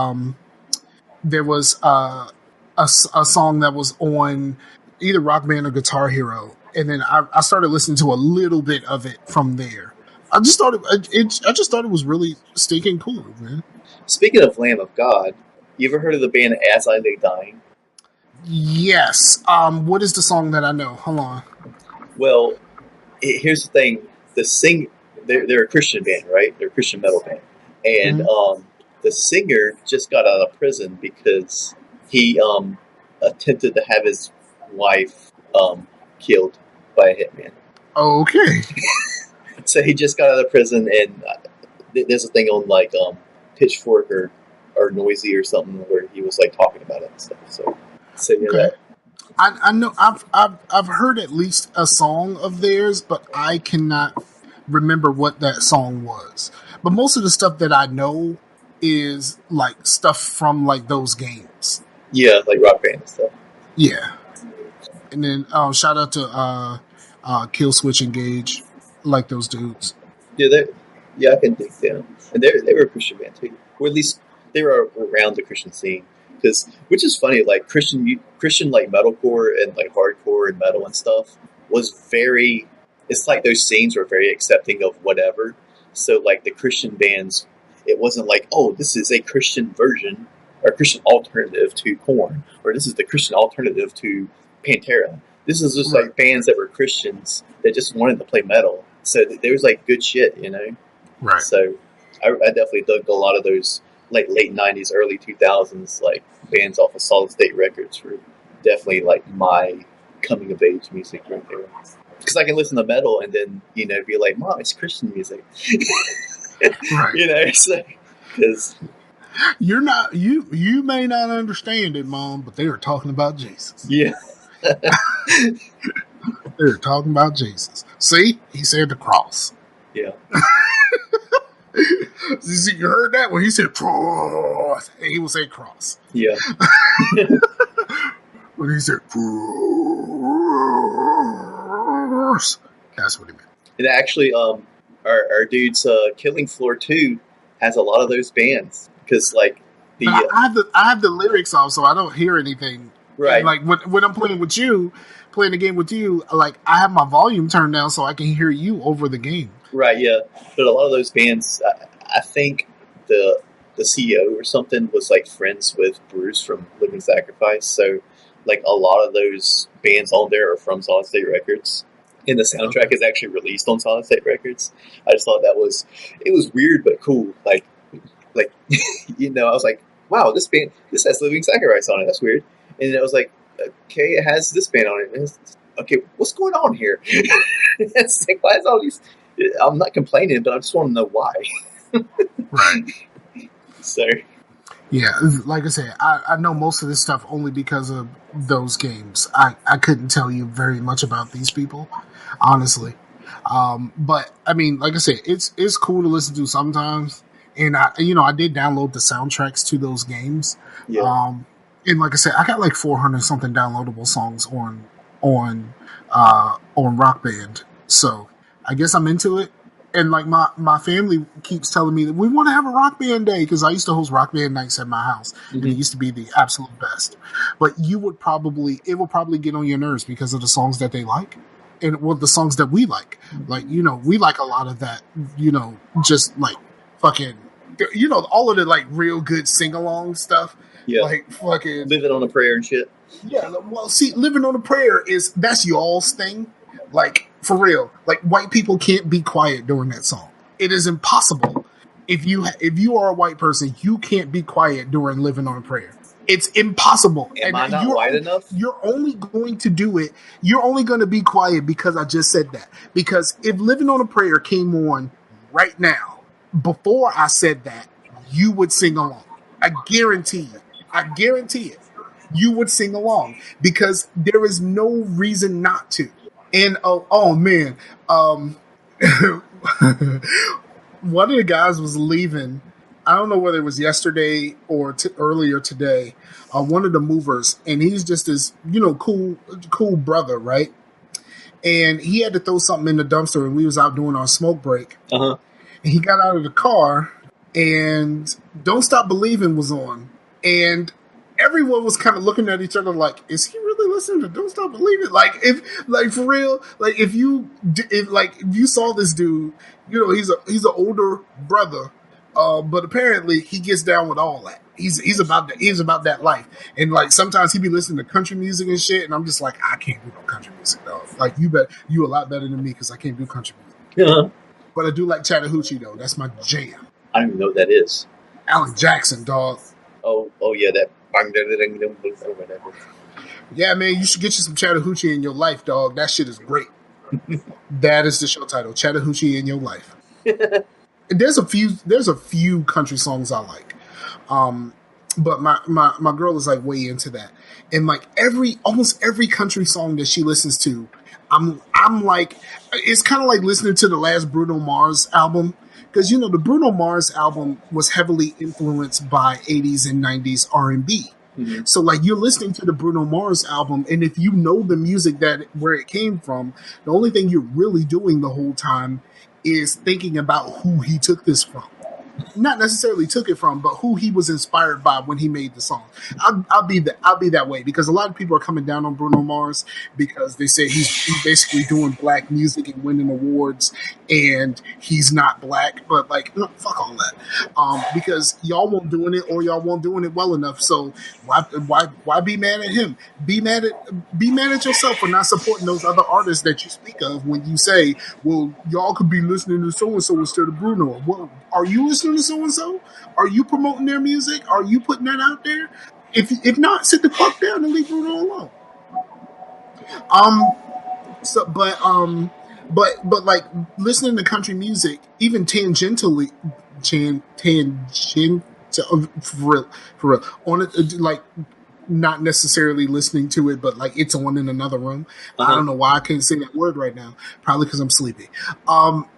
song that was on either Rock Band or Guitar Hero, and then I started listening to a little bit of it from there. I just thought it was really stinking cool, man. Speaking of Lamb of God, you ever heard of the band As I Lay Dying? Yes. What is the song that I know? Hold on. Well, here's the thing. They're a Christian band, right? They're a Christian metal band. And the singer just got out of prison because he attempted to have his wife killed by a hitman. Okay. So he just got out of prison, and there's a thing on like Pitchfork or Noisy or something where he was like talking about it and stuff. So yeah, okay. I know I've heard at least a song of theirs, but I cannot remember what that song was. But most of the stuff that I know is like stuff from like those games. Yeah, like Rock Band and stuff. Yeah. And then shout out to Kill Switch Engage. Like those dudes. Yeah, I can dig them. And they were a Christian band too. Or at least they were around the Christian scene. Which is funny, like Christian like metalcore and like hardcore and metal and stuff was very, it's like those scenes were very accepting of whatever. So like the Christian bands, it wasn't like, oh, this is a Christian version or Christian alternative to Korn, or this is the Christian alternative to Pantera. This is just like bands that were Christians that just wanted to play metal. So there was like good shit, Right. So I definitely dug a lot of those like late 90s, early 2000s like bands off of Solid State Records were definitely like my coming of age music right there. Because I can listen to metal and then be like, "Mom, it's Christian music." Right. It's like because You're not you may not understand it, Mom, but they are talking about Jesus. yeah, They're talking about Jesus. See, he said the cross. yeah, You heard that when he said cross, and he will say cross. yeah. When he said cross, that's what he meant. And actually, our dude's Killing Floor 2 has a lot of those bands because like the But I have the lyrics off, so I don't hear anything. right, And like when I'm playing with you, playing the game with you, like I have my volume turned down so I can hear you over the game. right, yeah. But a lot of those bands, I think the CEO or something was like friends with Bruce from Living Sacrifice, so like a lot of those bands on there are from Solid State Records. And the soundtrack is actually released on Solid State Records. I just thought it was weird but cool. Like I was like, wow, this has Living Sacrifice on it. That's weird. And I was like, okay, it has this band on it. And okay, what's going on here? It's like, why is all these? I'm not complaining, but I just want to know why. Right. So. Yeah, like I said, I know most of this stuff only because of those games. I couldn't tell you very much about these people, honestly. But I mean, like I said, it's cool to listen to sometimes. And I did download the soundtracks to those games. Yeah. And like I said, I got like 400 something downloadable songs on Rock Band. So I guess I'm into it. And like my family keeps telling me that we want to have a Rock Band day because I used to host Rock Band nights at my house, and it used to be the absolute best. But it will probably get on your nerves because of the songs that they like, and the songs that we like. Like we like a lot of that. Just like fucking, all of the like real good sing along stuff. Yeah. Like fucking Living on a Prayer and shit. Yeah. Well, see, Living on a Prayer that's y'all's thing. Like, for real, like white people can't be quiet during that song. It is impossible. If you are a white person, you can't be quiet during Living on a Prayer. It's impossible. Am I not white enough? You're only going to do it. You're only going to be quiet because I just said that. Because if Living on a Prayer came on right now, before I said that, you would sing along. I guarantee it. You would sing along because there is no reason not to. And oh man, one of the guys was leaving. I don't know whether it was yesterday or earlier today. One of the movers, and he's just this cool brother, right? And he had to throw something in the dumpster, and we was out doing our smoke break. Uh-huh. And he got out of the car, and "Don't Stop Believing" was on, and everyone was kind of looking at each other like, is he really listening to "Don't Stop Believing"? Like for real, like if you saw this dude, he's an older brother, but apparently he gets down with all that. He's about that life, and like sometimes he be listening to country music and shit, and I'm just like, I can't do no country music, dog. Like you a lot better than me because I can't do country music. Uh-huh. But I do like Chattahoochee though. That's my jam. I don't even know what that is. Alan Jackson, dog. Oh yeah, that. Yeah, man, you should get you some Chattahoochee in your life, dog. That shit is great. That is the show title, Chattahoochee in Your Life. There's a few country songs I like. But my girl is like way into that. And like almost every country song that she listens to, I'm like, it's kind of like listening to the last Bruno Mars album. Because the Bruno Mars album was heavily influenced by 80s and 90s R&B. Mm-hmm. So like you're listening to the Bruno Mars album, and if you know the music where it came from, the only thing you're really doing the whole time is thinking about who he took this from. Not necessarily took it from, but who he was inspired by when he made the song. I'll be that way because a lot of people are coming down on Bruno Mars because they say he's basically doing black music and winning awards, and he's not black. But like, no, fuck all that, because y'all won't doing it or y'all won't doing it well enough. So why be mad at him? Be mad at yourself for not supporting those other artists that you speak of when you say, well, y'all could be listening to so and so instead of Bruno. Well, are you listening to so-and-so? Are you promoting their music? Are you putting that out there? If not, sit the fuck down and leave Bruno alone. Um. So, but like listening to country music, even tangentially, tangent for real, on it, like not necessarily listening to it, but like it's on in another room. I Uh-huh. don't know why I can't say that word right now. Probably because I'm sleepy. Um,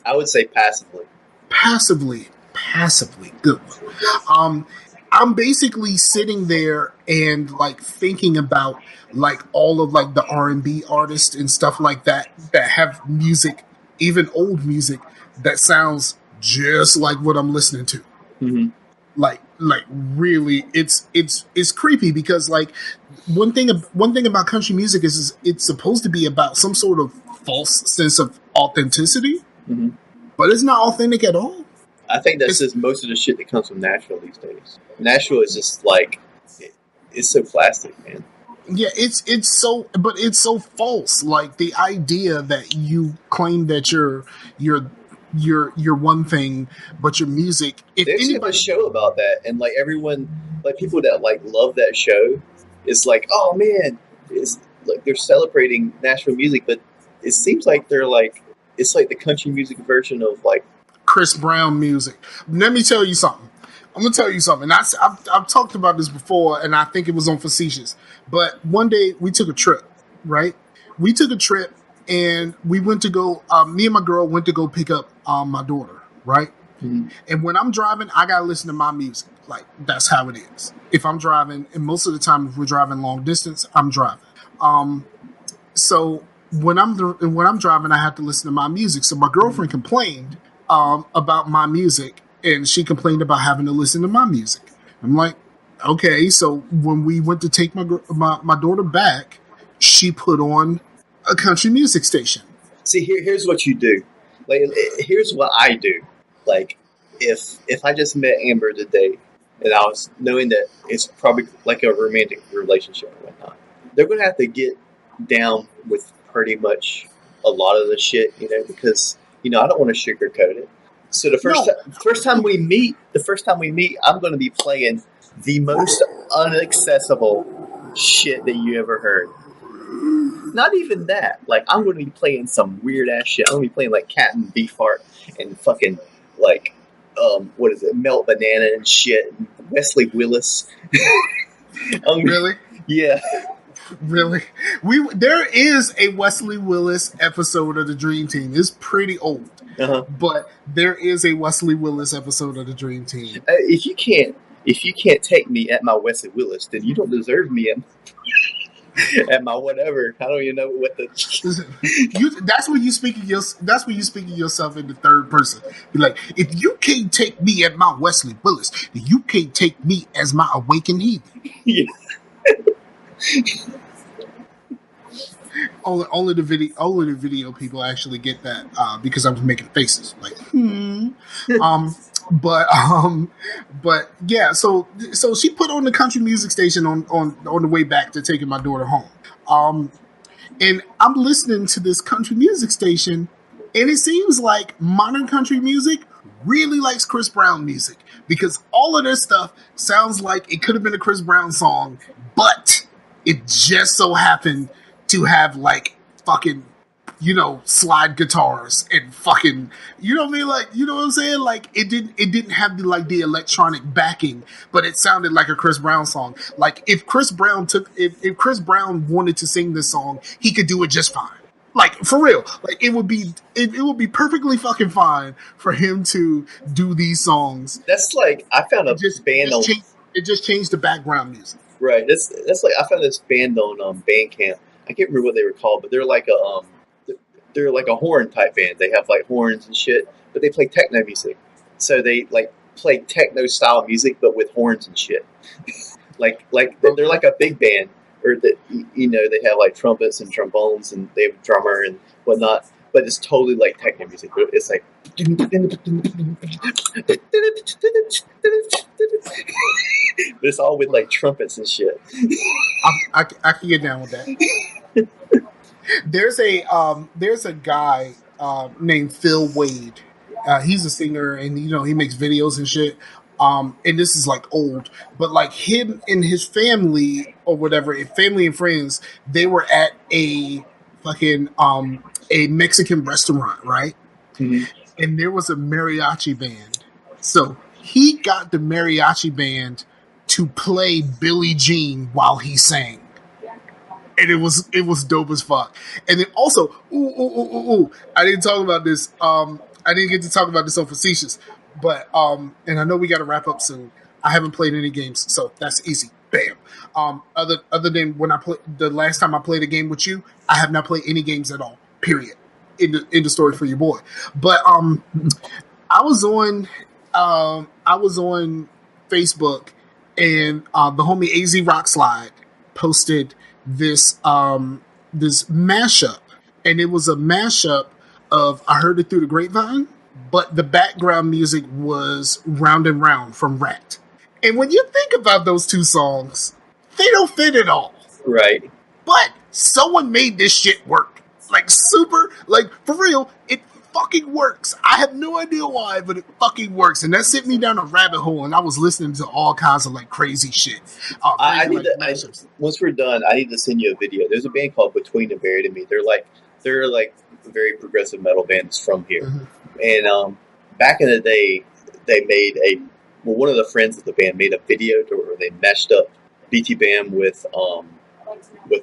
I would say passively. passively, good one. I'm basically sitting there and like thinking about like all of like the R&B artists and stuff like that that have music, even old music that sounds just like what I'm listening to. Mm-hmm. Like really, it's creepy because like one thing about country music is it's supposed to be about some sort of false sense of authenticity, Mm-hmm. but it's not authentic at all. I think that's It's just most of the shit that comes from Nashville these days. Nashville is just like it's so plastic, man. Yeah, it's so, but it's so false. Like the idea that you claim that you're you're one thing, but your music. If They actually have a anybody, show about that, and like everyone, like people that like love that show, is like, oh man, it's like they're celebrating Nashville music, but it seems like they're like it's like the country music version of like. Chris Brown music. Let me tell you something. I'm gonna tell you something. I've talked about this before, and I think it was on Facetious. But one day we took a trip, right? We took a trip, and we went to go. Me and my girl went to go pick up my daughter, right? Mhm. And when I'm driving, I gotta listen to my music. Like that's how it is. If I'm driving, and most of the time, if we're driving long distance, I'm driving. Um, so when I'm driving, I have to listen to my music. So my girlfriend complained about my music, and she complained about having to listen to my music. I'm like, okay. So when we went to take my daughter back, she put on a country music station. See, here's what you do. Like, here's what I do. Like, if I just met Amber today, and I was knowing that it's probably like a romantic relationship or whatnot, they're gonna have to get down with pretty much a lot of the shit, because I don't want to sugarcoat it. So No, the first time we meet, I'm going to be playing the most unaccessible shit that you ever heard. Not even that. Like, I'm going to be playing some weird ass shit. I'm going to be playing like Captain Beefheart and fucking like what is it, Melt Banana and shit, and Wesley Willis. really. Yeah. Really, there is a Wesley Willis episode of the Dream Team. It's pretty old, Uh-huh. but there is a Wesley Willis episode of the Dream Team. If you can't take me at my Wesley Willis, then you don't deserve me at my whatever. I don't even know what the. That's when you speak of That's when you speak of yourself in the third person. Be like, if you can't take me at my Wesley Willis, then you can't take me as my awakened heathen. Yeah. Only the video people actually get that because I was making faces like but yeah, so she put on the country music station on the way back to taking my daughter home, and I'm listening to this country music station, and it seems like modern country music really likes Chris Brown music because all of this stuff sounds like it could have been a Chris Brown song, but it just so happened to have like fucking, slide guitars and fucking, you know what I mean? Like, you know what I'm saying? Like it didn't have the electronic backing, but it sounded like a Chris Brown song. Like if Chris Brown wanted to sing this song, he could do it just fine. Like for real, like it would be perfectly fucking fine for him to do these songs. That's like I found a band on. It just changed the background music. Right. That's like I found this band on Bandcamp. I can't remember what they were called, but they're like a horn type band. They have like horns and shit, but they play techno music. So they like play techno style music, but with horns and shit. like they're like a big band, or that they have like trumpets and trombones, and they have a drummer and whatnot. But it's totally like techno music. It's like. But it's all with like trumpets and shit. I can get down with that. There's a guy named Phil Wade. He's a singer, and he makes videos and shit. And this is like old, but like him and his family or whatever, family and friends, they were at fucking a Mexican restaurant, right? Mm-hmm. And there was a mariachi band. So he got the mariachi band to play Billie Jean while he sang. And it was dope as fuck. And then also, I didn't talk about this. I didn't get to talk about this on Facetious, but and I know we got to wrap up soon. I haven't played any games, so that's easy. Bam. Other than when I played the last time I played a game with you, I have not played any games at all. Period. In the story for your boy. But I was on Facebook, and the homie AZ Rockslide posted this mashup, and it was a mashup of I Heard It Through the Grapevine, but the background music was Round and Round from Rat. And when you think about those two songs, they don't fit at all. Right. But someone made this shit work. Like super, like for real, it fucking works. I have no idea why, but it fucking works. And that sent me down a rabbit hole, and I was listening to all kinds of like crazy shit. I need to, once we're done, I need to send you a video. There's a band called Between the Buried and Me. They're like very progressive metal bands from here. Mm-hmm. And back in the day, they made one of the friends of the band made a video where they meshed up BT Bam with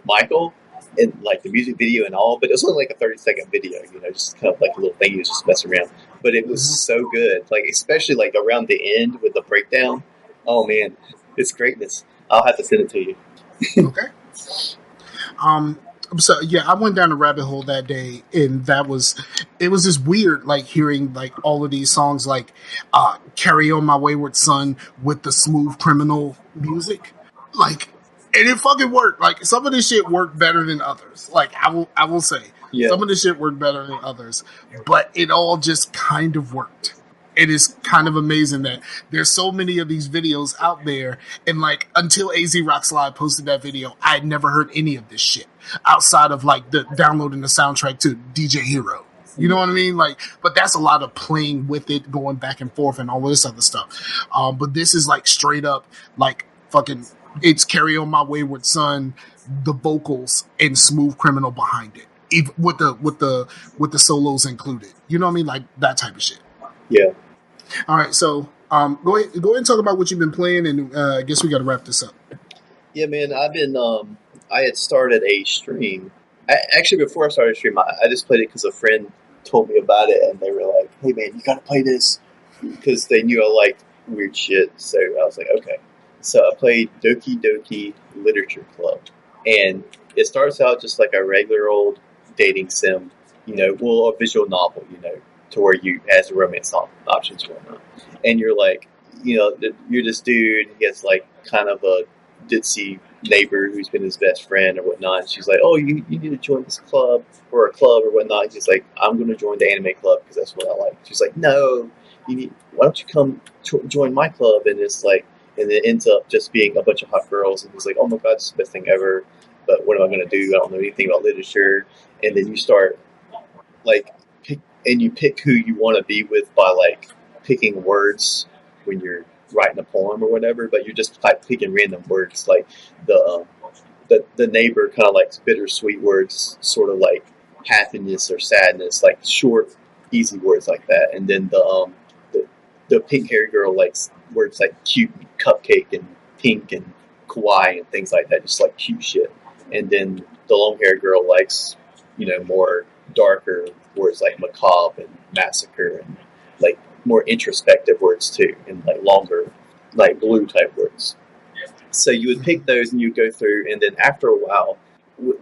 Michael. In like the music video and all, but it was only like a 30-second video, just kind of like a little thing he was just messing around. But it was so good, like especially like around the end with the breakdown. Oh man, it's greatness. I'll have to send it to you. Okay. So yeah, I went down a rabbit hole that day, and it was just weird, like hearing like all of these songs, like "Carry On My Wayward Son" with the Smooth Criminal music, like. And it fucking worked. Like some of this shit worked better than others. Like I will say, some of this shit worked better than others. But it all just kind of worked. It is kind of amazing that there's so many of these videos out there. And like until AZ Rockslide posted that video, I had never heard any of this shit outside of like the downloading the soundtrack to DJ Hero. You know what I mean? Like, but that's a lot of playing with it, going back and forth, and all this other stuff. But this is like straight up, like fucking. It's Carry On My Wayward Son, the vocals, and Smooth Criminal behind it, even with the solos included. You know what I mean? Like that type of shit. Yeah. All right, so go ahead and talk about what you've been playing, and I guess we got to wrap this up. Yeah, man. I've been. I had started a stream. Actually, before I started a stream, I just played it because a friend told me about it, and they were like, "Hey, man, you got to play this," because they knew I liked weird shit. So I was like, "Okay." So I played Doki Doki Literature Club, and it starts out just like a regular old dating sim, a visual novel, to where you has romance options and whatnot. And you're like, you're this dude. He has like kind of a ditzy neighbor who's been his best friend or whatnot. And she's like, "Oh, you need to join this club or a club or whatnot." And he's like, "I'm going to join the anime club because that's what I like." She's like, "No, why don't you come join my club?" And it's like. And it ends up just being a bunch of hot girls. And he's like, "Oh my God, this is the best thing ever. But what am I going to do? I don't know anything about literature." And then you start, you pick who you want to be with by, like, picking words when you're writing a poem or whatever. But you're just, like, picking random words. Like, the neighbor kind of likes bittersweet words, sort of like happiness or sadness, like short, easy words like that. And then the pink-haired girl likes words like cute and cupcake and pink and kawaii and things like that, just like cute shit. And then the long-haired girl likes, more darker words like macabre and massacre and like more introspective words too, and like longer, like blue type words. So you would pick those and you'd go through, and then after a while,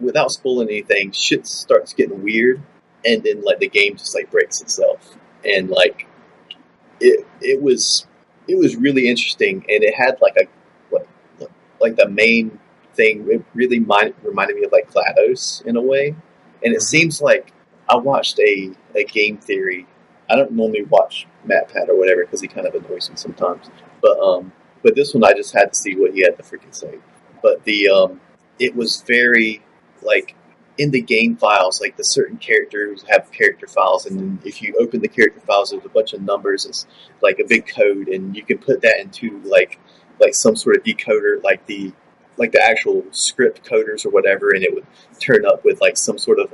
without spoiling anything, shit starts getting weird, and then like the game just like breaks itself, and like it was really interesting, and it had like the main thing. It really reminded me of like GLaDOS in a way, and it seems like I watched a game theory. I don't normally watch MatPat or whatever because he kind of annoys me sometimes, but this one I just had to see what he had to freaking say. But it was very like in the game files, like the certain characters have character files, and then if you open the character files, there's a bunch of numbers. It's like a big code, and you can put that into like some sort of decoder, like the actual script coders or whatever, and it would turn up with like some sort of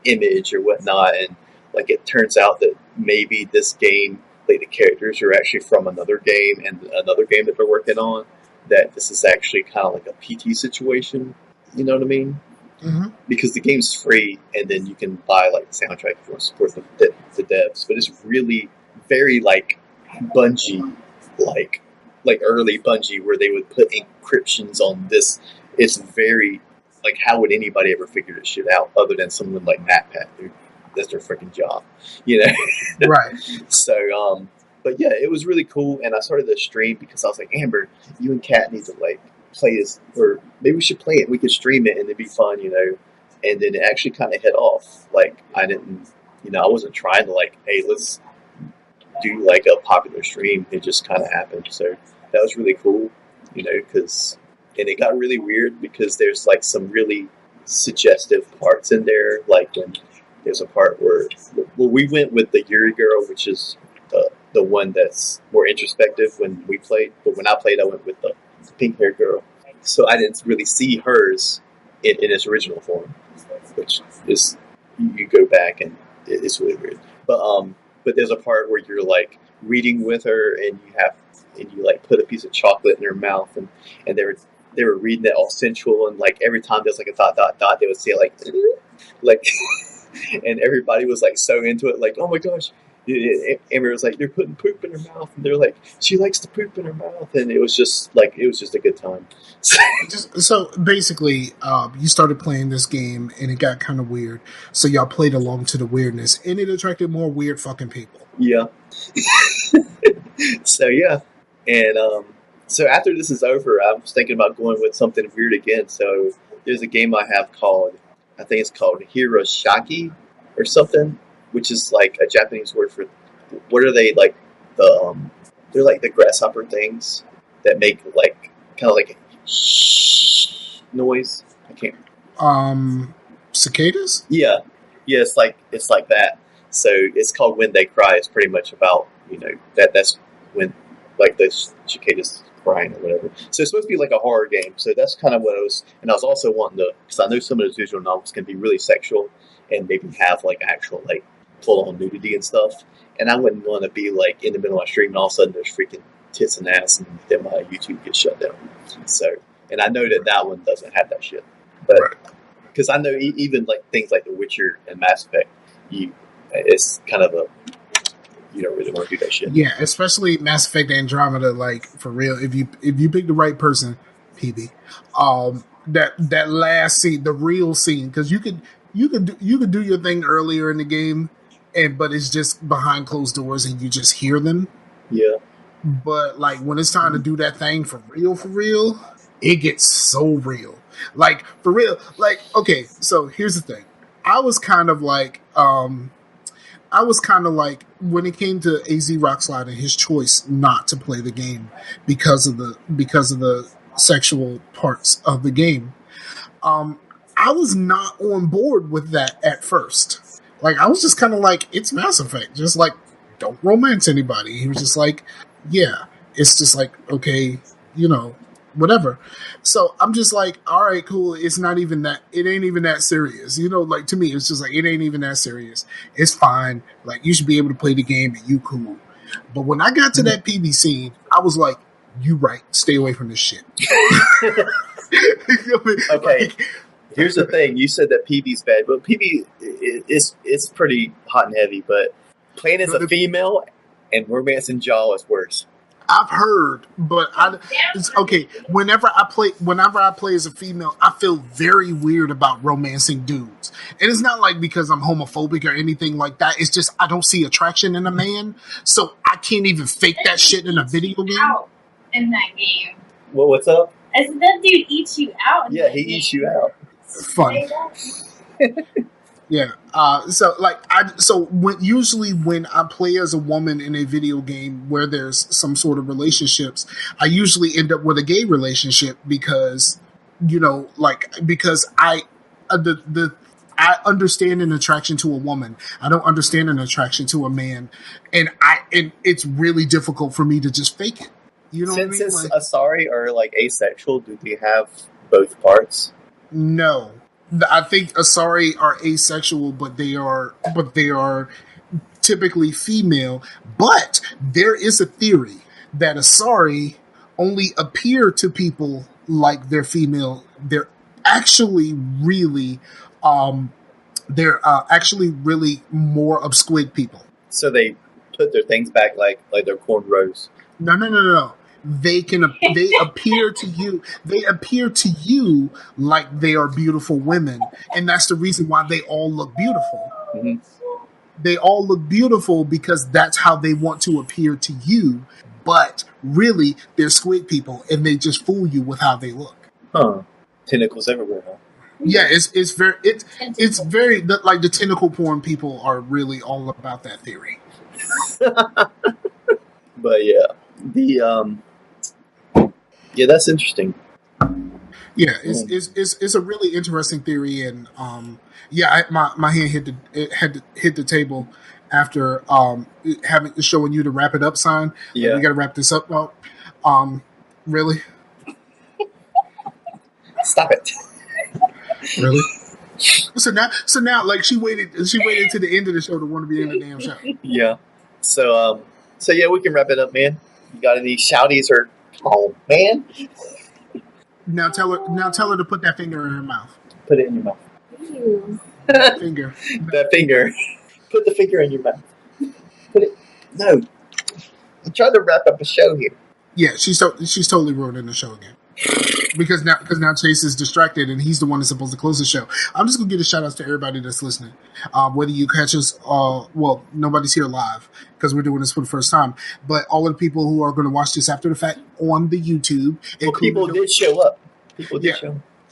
image or whatnot, and like it turns out that maybe this game, like the characters are actually from another game and another game that they're working on. That this is actually kind of like a PT situation. You know what I mean? Mm-hmm. Because the game's free, and then you can buy like the soundtrack if you want to support the devs. But it's really very like Bungie, like early Bungie, where they would put encryptions on this. It's very like, how would anybody ever figure this shit out other than someone like MatPat, dude? That's their freaking job, you know? Right. So, but yeah, it was really cool, and I started the stream because I was like, Amber, you and Kat need to like play this, or maybe we should play it. We could stream it, and it'd be fun, you know. And then it actually kind of hit off. Like I didn't, you know, I wasn't trying to like, hey, let's do like a popular stream. It just kind of happened. So that was really cool, you know, and it got really weird because there's like some really suggestive parts in there. Like when there's a part where we went with the Yuri girl, which is the one that's more introspective when we played. But when I played, I went with the pink hair girl. So I didn't really see hers in its original form, which is, you go back and it's really weird. But there's a part where you're like reading with her, and you like put a piece of chocolate in her mouth, and they were reading it all sensual, and like every time there's like a dot dot dot, they would say like and everybody was like so into it, like, oh my gosh. Amber was like, they're putting poop in her mouth, and they're like, she likes to poop in her mouth, and it was just a good time. So basically, you started playing this game, and it got kind of weird. So y'all played along to the weirdness, and it attracted more weird fucking people. Yeah. So yeah, and so after this is over, I was thinking about going with something weird again. So there's a game I have called, I think it's called Hiroshaki or something, which is like a Japanese word for, what are they, like they're like the grasshopper things that make like kind of like a shh noise. I can't. Cicadas? Yeah, it's like that. So it's called When They Cry. It's pretty much about, you know, that's when like the cicadas crying or whatever. So it's supposed to be like a horror game. So that's kind of what I was, and I was also wanting to, because I know some of those visual novels can be really sexual and maybe have like actual like full on nudity and stuff. And I wouldn't want to be like in the middle of my stream and all of a sudden there's freaking tits and ass, and then my YouTube gets shut down. So, and I know that one doesn't have that shit, but because I know even like things like The Witcher and Mass Effect, it's kind of you don't really want to do that shit. Yeah, especially Mass Effect Andromeda. Like for real, if you pick the right person, PB, that last scene, the real scene, because you could do your thing earlier in the game, but it's just behind closed doors and you just hear them. Yeah. But like when it's time to do that thing for real, it gets so real. Like for real. Like, okay, so here's the thing. I was kind of like when it came to AZ Rockslide and his choice not to play the game because of the sexual parts of the game. I was not on board with that at first. Like, I was just kind of like, it's Mass Effect. Just like, don't romance anybody. He was just like, yeah. It's just like, okay, you know, whatever. So I'm just like, all right, cool. It ain't even that serious. You know, like to me, it's just like, it ain't even that serious. It's fine. Like, you should be able to play the game and you cool. But when I got to that PB scene, I was like, you right. Stay away from this shit. Okay. Here's the thing. You said that PB's bad, but PB is pretty hot and heavy, but playing as a female and romancing Jaw is worse. I've heard, but it's okay. Whenever I play as a female, I feel very weird about romancing dudes. And it's not like because I'm homophobic or anything like that. It's just I don't see attraction in a man, so I can't even fake that shit in a video game. Out in that game. Well, what's up? I said that dude eats you out. Yeah, he eats you out. Fun. Yeah. When I play as a woman in a video game where there's some sort of relationships, I usually end up with a gay relationship because, you know, like because the I understand an attraction to a woman. I don't understand an attraction to a man, and it's really difficult for me to just fake it. You know Since what I mean? it's Like, Asari are like asexual, do they have both parts? no, I think Asari are asexual, but they are typically female. But there is a theory that Asari only appear to people like they're female. They're actually really, actually really more of squid people. So they put their things back like their cornrows. No. They appear to you. They appear to you like they are beautiful women, and that's the reason why they all look beautiful. Mm-hmm. They all look beautiful because that's how they want to appear to you. But really, they're squid people, and they just fool you with how they look. Huh? Tentacles everywhere, huh? Yeah, it's very like the tentacle porn people are really all about that theory. But yeah, yeah, that's interesting. Yeah, it's a really interesting theory, and yeah, my hand had to hit the table after showing you the wrap it up sign. Like, Yeah. we got to wrap this up. Really, Stop it. really. So now, like she waited to the end of the show to want to be in the damn show. Yeah. So yeah, we can wrap it up, man. You got any shouties or oh man? Now tell her to put that finger in her mouth. Put it in your mouth. Ew. Finger. That finger. Put the finger in your mouth. Put it. No. I'm trying to wrap up a show here. Yeah, she's totally ruining the show again. Because now Chase is distracted and he's the one that's supposed to close the show. I'm just gonna give a shout out to everybody that's listening. Whether you catch us, well, nobody's here live because we're doing this for the first time. But all of the people who are going to watch this after the fact on the YouTube, Well, people did show up. Yeah.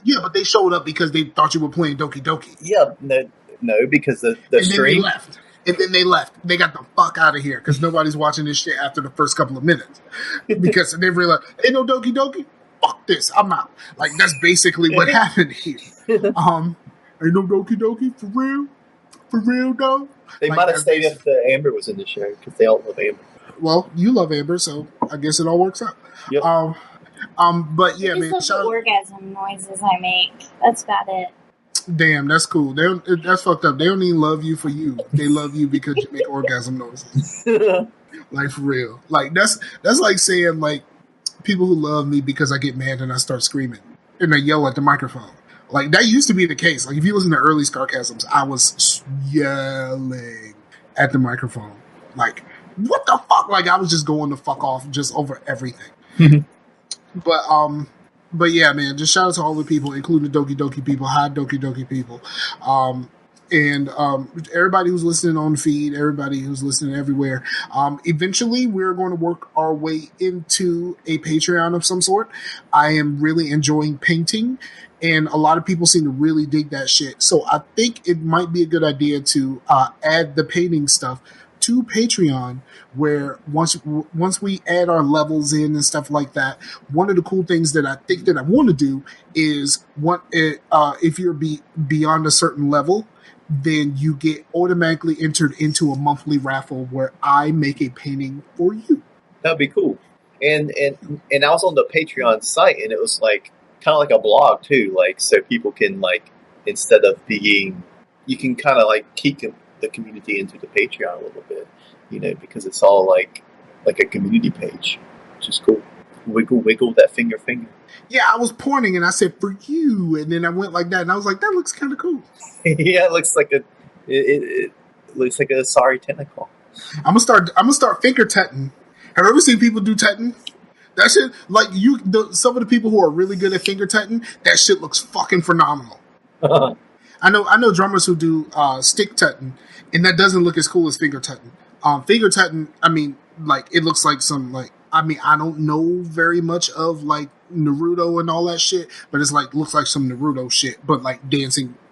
Yeah, but they showed up because they thought you were playing Doki Doki. Yeah, no, because the and stream. Then they left. And then they left. They got the fuck out of here because nobody's watching this shit after the first couple of minutes because they realized, ain't no Doki Doki. Fuck this, I'm out. Like that's basically what happened here. Ain't no Doki Doki for real though. They Like, might have stayed if the Amber was in the show because they all love Amber. Well, you love Amber, so I guess it all works out. Yep. But yeah, I man. just love the orgasm noises I make. That's about it. Damn, that's cool. That's fucked up. They don't even love you for you. They love you because you make orgasm noises. Like for real. Like that's like saying like people who love me because I get mad and I start screaming and I yell at the microphone. Like that used to be the case. Like if you listen to early Scarcasms, I was yelling at the microphone. Like what the fuck? Like I was just going the fuck off just over everything. But yeah, man, just shout out to all the people, including the Doki Doki people, hi Doki Doki people. And everybody who's listening on the feed, everybody who's listening everywhere. Eventually, we're going to work our way into a Patreon of some sort. I am really enjoying painting, and a lot of people seem to really dig that shit. So I think it might be a good idea to add the painting stuff to Patreon, where once we add our levels in and stuff like that, one of the cool things that I think that I want to do is if you're beyond a certain level, then you get automatically entered into a monthly raffle where I make a painting for you. That'd be cool. And I was on the Patreon site, and it was like kind of like a blog too, like so people can like instead of being, you can kind of like keep the community into the Patreon a little bit, you know, because it's all like a community page, which is cool. Wiggle that finger. Yeah, I was pointing and I said for you, and then I went like that, and I was like, that looks kind of cool. Yeah, it looks like it looks like a sorry tentacle. I'm gonna start finger tutting. Have you ever seen people do tutting? That shit, like some of the people who are really good at finger tutting, that shit looks fucking phenomenal. I know drummers who do stick tutting, and that doesn't look as cool as finger tutting. Finger tutting, I mean, like it looks like some like. I mean, I don't know very much of like Naruto and all that shit, but it's like looks like some Naruto shit, but like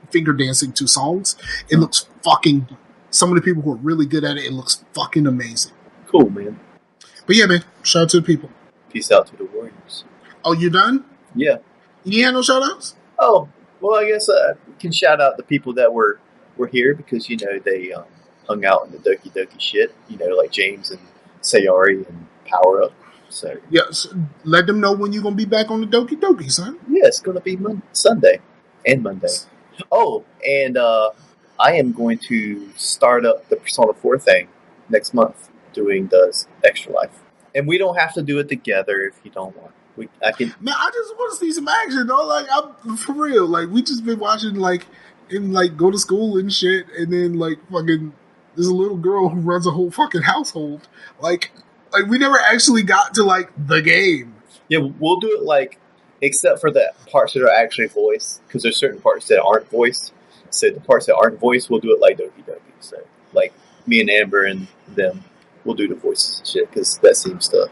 finger dancing to songs. It looks fucking. Some of the people who are really good at it, it looks fucking amazing. Cool, man. But yeah, man, shout out to the people. Peace out to the Warriors. Oh, you done? Yeah. You had no shout outs? Oh, Well, I guess we can shout out the people that were here because they hung out in the Doki Doki shit. Like James and Sayari and Power Up. So Yes, let them know when you're gonna be back on the Doki Doki, son. yeah, it's going to be Sunday and Monday. Oh, and I am going to start up the Persona 4 thing next month, doing the Extra Life, and we don't have to do it together if you don't want. I can. Man, I just want to see some action, though. Like, I'm for real. Like, we just been watching go to school and shit, and then fucking there's a little girl who runs a whole fucking household. Like we never actually got to the game. Yeah, we'll do it except for the parts that are actually voiced, because there's certain parts that aren't voiced. So the parts that aren't voiced, we'll do it like Doki Doki. So me and Amber and them, we'll do the voices and shit, because that seems to.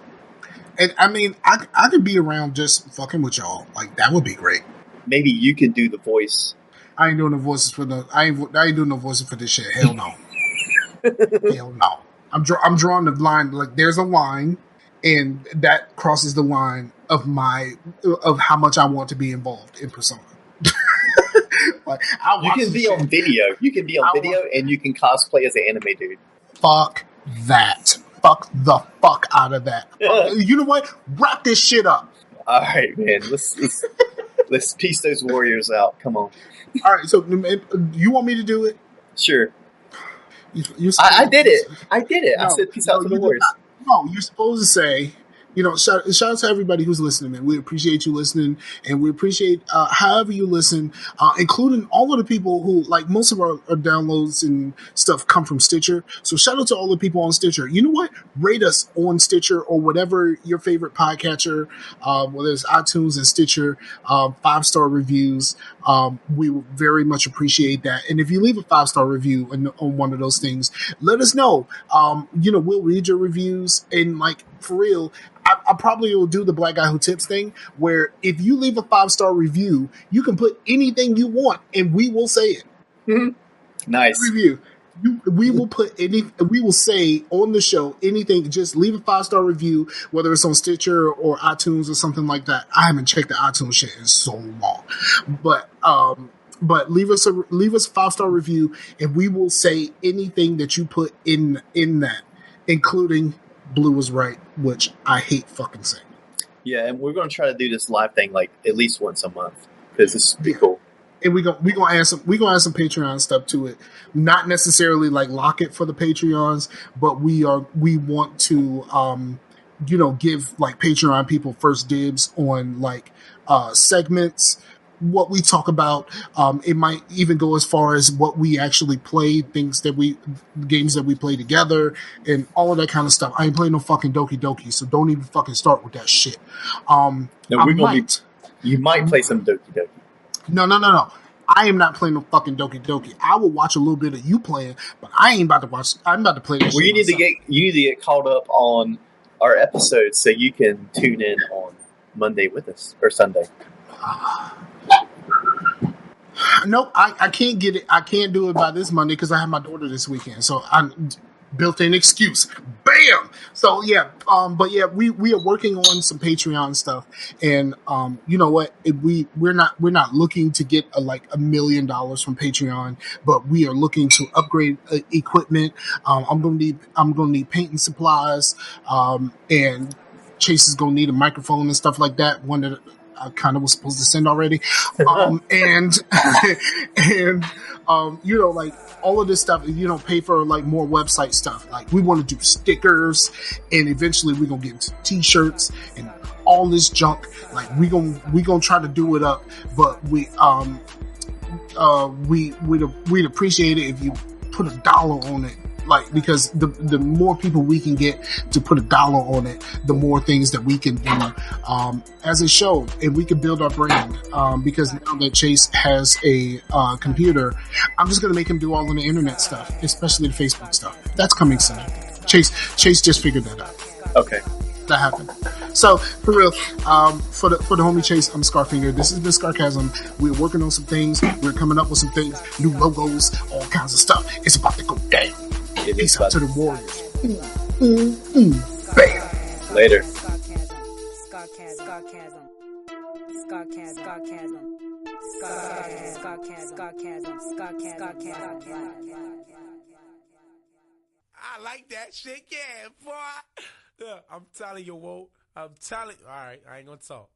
And I mean, I could be around just fucking with y'all. Like, that would be great. Maybe you can do the voice. I ain't doing the voices for I ain't doing no voices for this shit. Hell no. Hell no. I'm drawing the line. Like, there's a line, and that crosses the line of how much I want to be involved in Persona. You can be on video. You can be on video, and you can cosplay as an anime dude. Fuck that. Fuck the fuck out of that. You know what? Wrap this shit up. All right, man. Let's piece those warriors out. Come on. All right. So you want me to do it? Sure. I did it. I did it. No, I said peace out to the warriors. No, you're supposed to say. Shout out to everybody who's listening, man. We appreciate you listening, and we appreciate however you listen, including all of the people who, most of our downloads and stuff come from Stitcher. So shout out to all the people on Stitcher. You know what? Rate us on Stitcher or whatever your favorite podcatcher, whether it's iTunes and Stitcher, 5-star reviews. We very much appreciate that. And if you leave a 5-star review on one of those things, let us know. We'll read your reviews, and for real, I probably will do the Black Guy Who Tips thing, where if you leave a 5-star review, you can put anything you want, and we will say it. Mm-hmm. Nice review. We will say on the show anything. Just leave a 5-star review, whether it's on Stitcher or iTunes or something like that. I haven't checked the iTunes shit in so long, but leave us a 5-star review, and we will say anything that you put in that, including Blue was right, which I hate fucking saying. Yeah, and we're going to try to do this live thing at least once a month, because this is pretty cool. And we gonna add some Patreon stuff to it. Not necessarily lock it for the Patreons, but we want to give Patreon people first dibs on segments, what we talk about. It might even go as far as what we actually play, games that we play together, and all of that kind of stuff. I ain't playing no fucking Doki Doki, so don't even fucking start with that shit. You might play some Doki Doki. No. I am not playing no fucking Doki Doki. I will watch a little bit of you playing, but I ain't about to watch. I'm about to play this. Well, you need to get caught up on our episodes so you can tune in on Monday with us, or Sunday. Nope, I can't get it. I can't do it by this Monday because I have my daughter this weekend. So I'm built-in excuse. Bam. So yeah, but yeah, we are working on some Patreon stuff, and you know what? We're not looking to get $1 million from Patreon, but we are looking to upgrade equipment. I'm gonna need painting supplies, and Chase is gonna need a microphone and stuff like that. One that I kind of was supposed to send already, and all of this stuff, pay for more website stuff. We want to do stickers, and eventually we're gonna get into T-shirts and all this junk. We gonna try to do it up, but we'd appreciate it if you put $1 on it. Because the more people we can get to put $1 on it, the more things that we can do as a show, and we can build our brand. Because now that Chase has a computer, I'm just gonna make him do all of the internet stuff, especially the Facebook stuff. That's coming soon. Chase just figured that out. Okay, that happened. So for real, for the homie Chase, I'm Scarfinger. This has been Scarcasm. We're working on some things. We're coming up with some things, new logos, all kinds of stuff. It's about to go down. Peace out to the warriors. Bam. Later. Scarcasm. I like that shit, yeah, boy. Yeah, I'm telling you, Whoa. I'm telling you. All right, I ain't gonna talk.